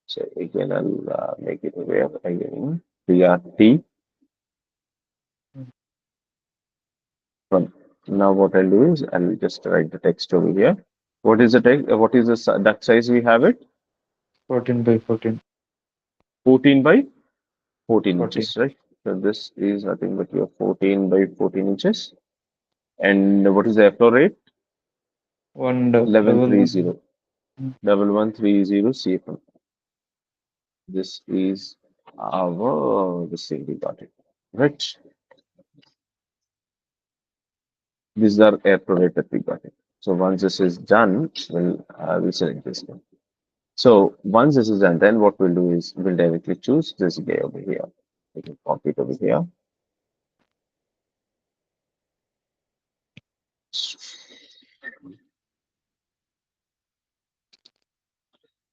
So again, I'll make it aware again. TRT Mm. from. Now what I'll do is I'll just write the text over here. What is the text? What is the duct size we have it? 14 by 14. 14 by 14 14. inches, right? So this is nothing but your 14 by 14 inches. And what is the flow rate? Double one. 1130. Mm. 1130 CFM. This is our the same we got it. Right. These are air flow rate that we got it. So once this is done, we'll select this one. So once this is done, then what we'll do is we'll directly choose this guy over here. We can copy it over here.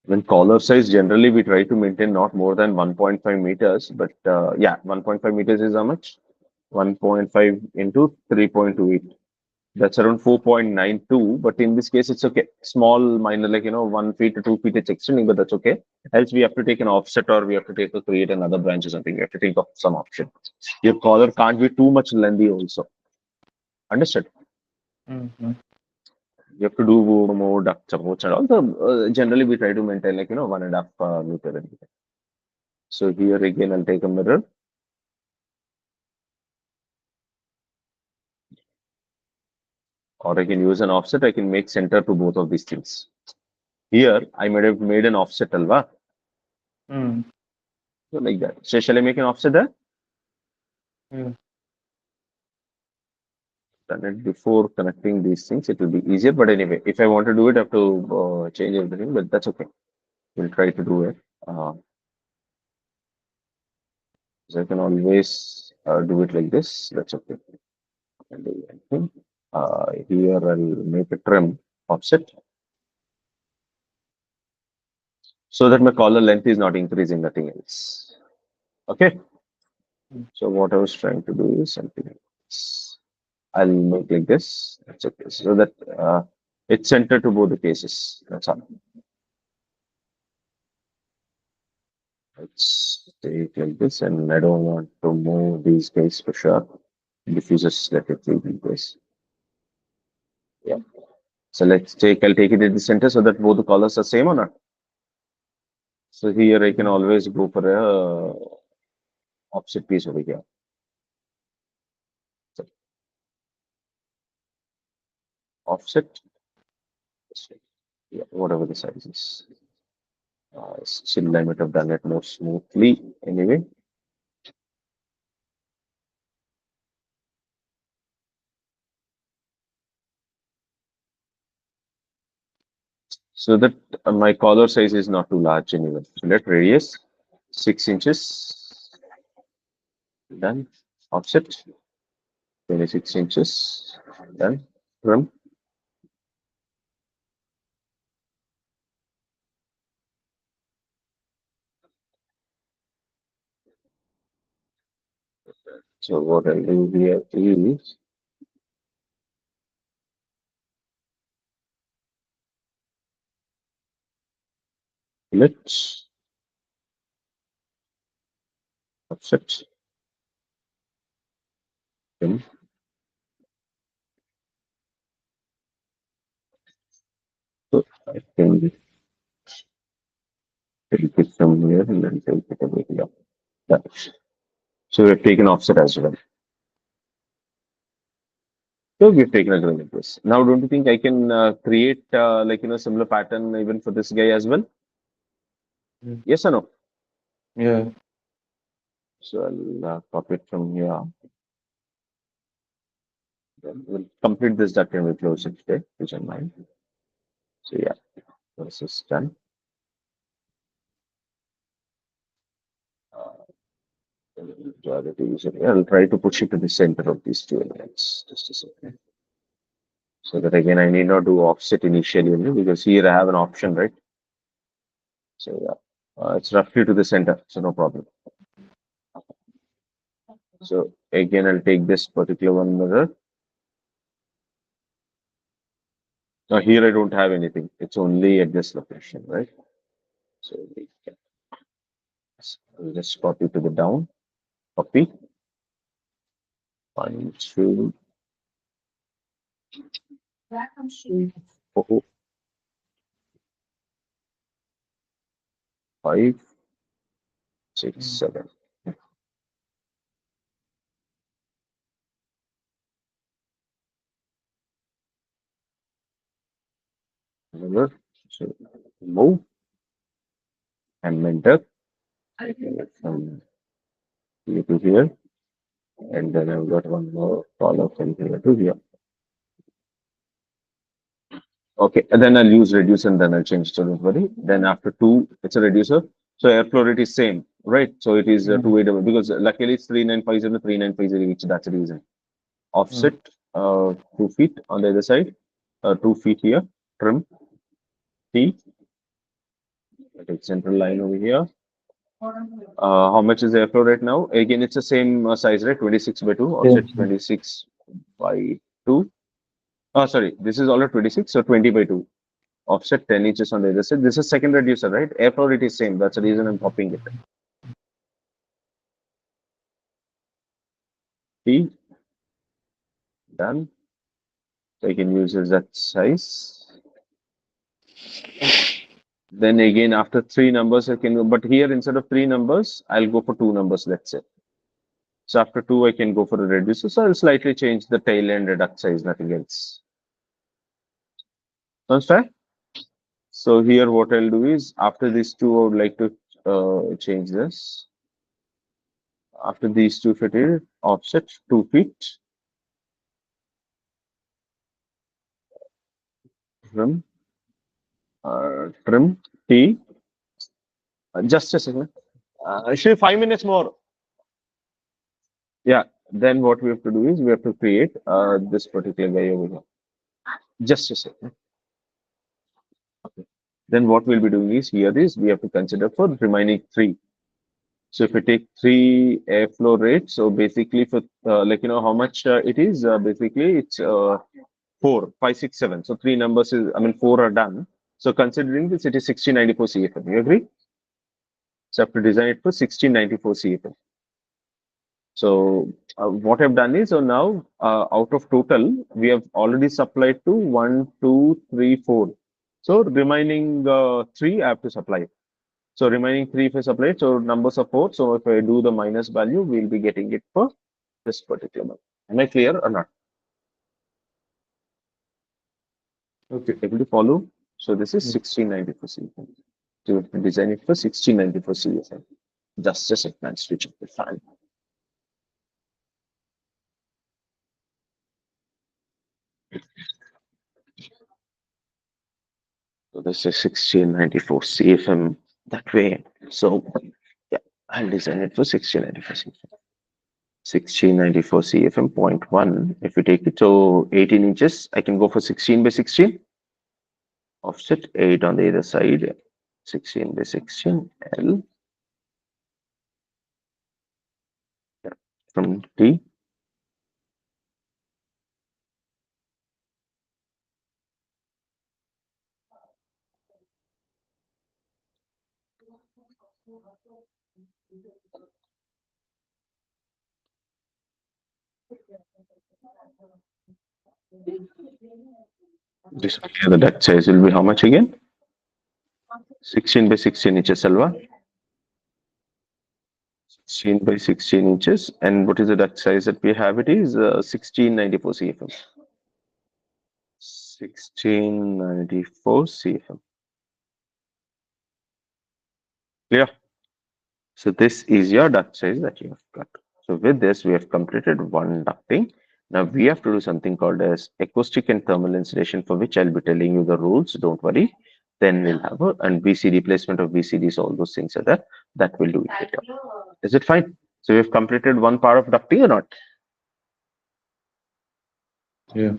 When collar size, generally we try to maintain not more than 1.5 meters, but yeah, 1.5 meters is how much? 1.5 into 3.28. That's around 4.92. But in this case, it's okay. Small, minor, like 1 feet to 2 feet, it's extending, but that's okay. Else we have to take an offset or we have to create another branch or something. We have to think of some option. Your collar can't be too much lengthy also. Understood? Mm. You have to do more duct supports and all. So generally we try to maintain 1.5 meter. So here again, I'll take a mirror. or I can use an offset. I can make center to both of these things. Here, I might have made an offset, alva. Mm. So like that. So shall I make an offset there? Yeah. Done it before connecting these things. It will be easier. But anyway, if I want to do it, I have to change everything. But that's okay. We'll try to do it. So I can always do it like this. That's okay. And do anything. Here I'll make a trim offset so that my collar length is not increasing, nothing else. Okay. So what I was trying to do is something else. I'll make like this. That's okay. So that it's centered to both the cases. That's all. Let's take it like this, and I don't want to move these guys for sure. Diffusers, let it leave in place. Yeah. So I'll take it at the center so that both the colors are same or not. So here I can always go for a offset piece over here. So offset, yeah, whatever the size is. Still I might have done it more smoothly anyway. So that my collar size is not too large anyway. So let radius 6 inches. Done. Offset 26 inches. Done. Trim. So what I'll do here is let's offset trim. So I can take it from here and then take it away here. Done. So we've taken offset as well. So we've taken a grid like this. Now, don't you think I can create like similar pattern even for this guy as well? Yeah. Yes or no? Yeah. So I'll copy it from here. Then we'll complete this duct and we'll close it today, which is mine. So yeah, this is done. I'll try to push it to the center of these two elements. Just a second. So that again, I need not do offset initially only because here I have an option, right? So yeah, it's roughly to the center, so no problem. So again, I'll take this particular one mirror. Now here I don't have anything. It's only at this location, right? So we can I'll just copy to the down. Copy. 1, 2, 3, 4, 5, 6, Mm. 7. Remember? So move and enter. From here to here. And then I've got one more column from here to here. Okay, and then I'll use reduce and then I'll change to don't worry. Then after 2, it's a reducer. So airflow rate is same, right? So it is Mm. 280 because luckily it's 3950, 3950 each. That's the reason. Offset Mm. 2 feet on the other side, 2 feet here. Trim T. Take central line over here. How much is the airflow rate now? Again, it's the same size, right? 26 by 2. Yeah. Offset 26 by 2. Oh, sorry, this is all at 26, so 20 by 2. Offset 10 inches on the other side. This is second reducer, right? Airflow rate is same. That's the reason I'm copying it. T. Done. So I can use that size. Then again, after 3 numbers, I can, but here instead of 3 numbers, I'll go for 2 numbers, let's say. So after 2, I can go for a reducer. So I'll slightly change the tail end reduct size, nothing else. Sounds fair? So here what I'll do is after these two, I would like to change this. After these two, if it is offset 2 feet, trim, trim T. Just a second. Actually, 5 minutes more. Yeah. Then what we have to do is we have to create this particular guy over here. Just a second. Okay. Then what we'll be doing is here is we have to consider for remaining three. So if we take three airflow rates, so basically for like how much it is, basically it's four, five, six, seven. So three numbers is, I mean, four are done. So considering this, it is 1694 CFM. You agree? So I have to design it for 1694 CFM. So what I've done is, so now out of total, we have already supplied to one, two, three, four. So remaining three, I have to supply. So remaining three if I supply, so numbers are four. So if I do the minus value, we'll be getting it for this particular one. Am I clear or not? Okay. Able to follow? So this is Yes. 1694 CFM. So we have to design it for 1694 CFM. Just a second, switch up the fan. So this is 1694 CFM that way. So yeah, I'll design it for 1694 CFM. 1694 CFM point one. If we take it to 18 inches, I can go for 16 by 16. Offset 8 on the other side. 16 by 16 L from T. This here the duct size will be how much again? 16 by 16 inches, Alva. 16 by 16 inches. And what is the duct size that we have? It is 1694 CFM. 1694 CFM. Clear? So this is your duct size that you have got. So with this, we have completed one ducting. Now we have to do something called as acoustic and thermal insulation, for which I'll be telling you the rules. Don't worry. Then we'll have a and VCD placement of VCDs. All those things are there. That will do it later. Is it fine? So we've completed one part of ducting or not? Yeah.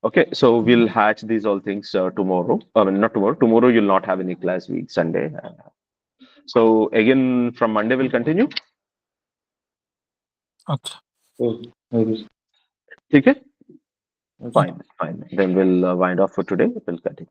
Okay. So we'll hatch these all things tomorrow. I mean, not tomorrow. Tomorrow you'll not have any class week. Sunday. So again from Monday we'll continue. Okay. Oh, okay. Okay. Okay. Fine, fine. Then we'll wind off for today. We'll continue.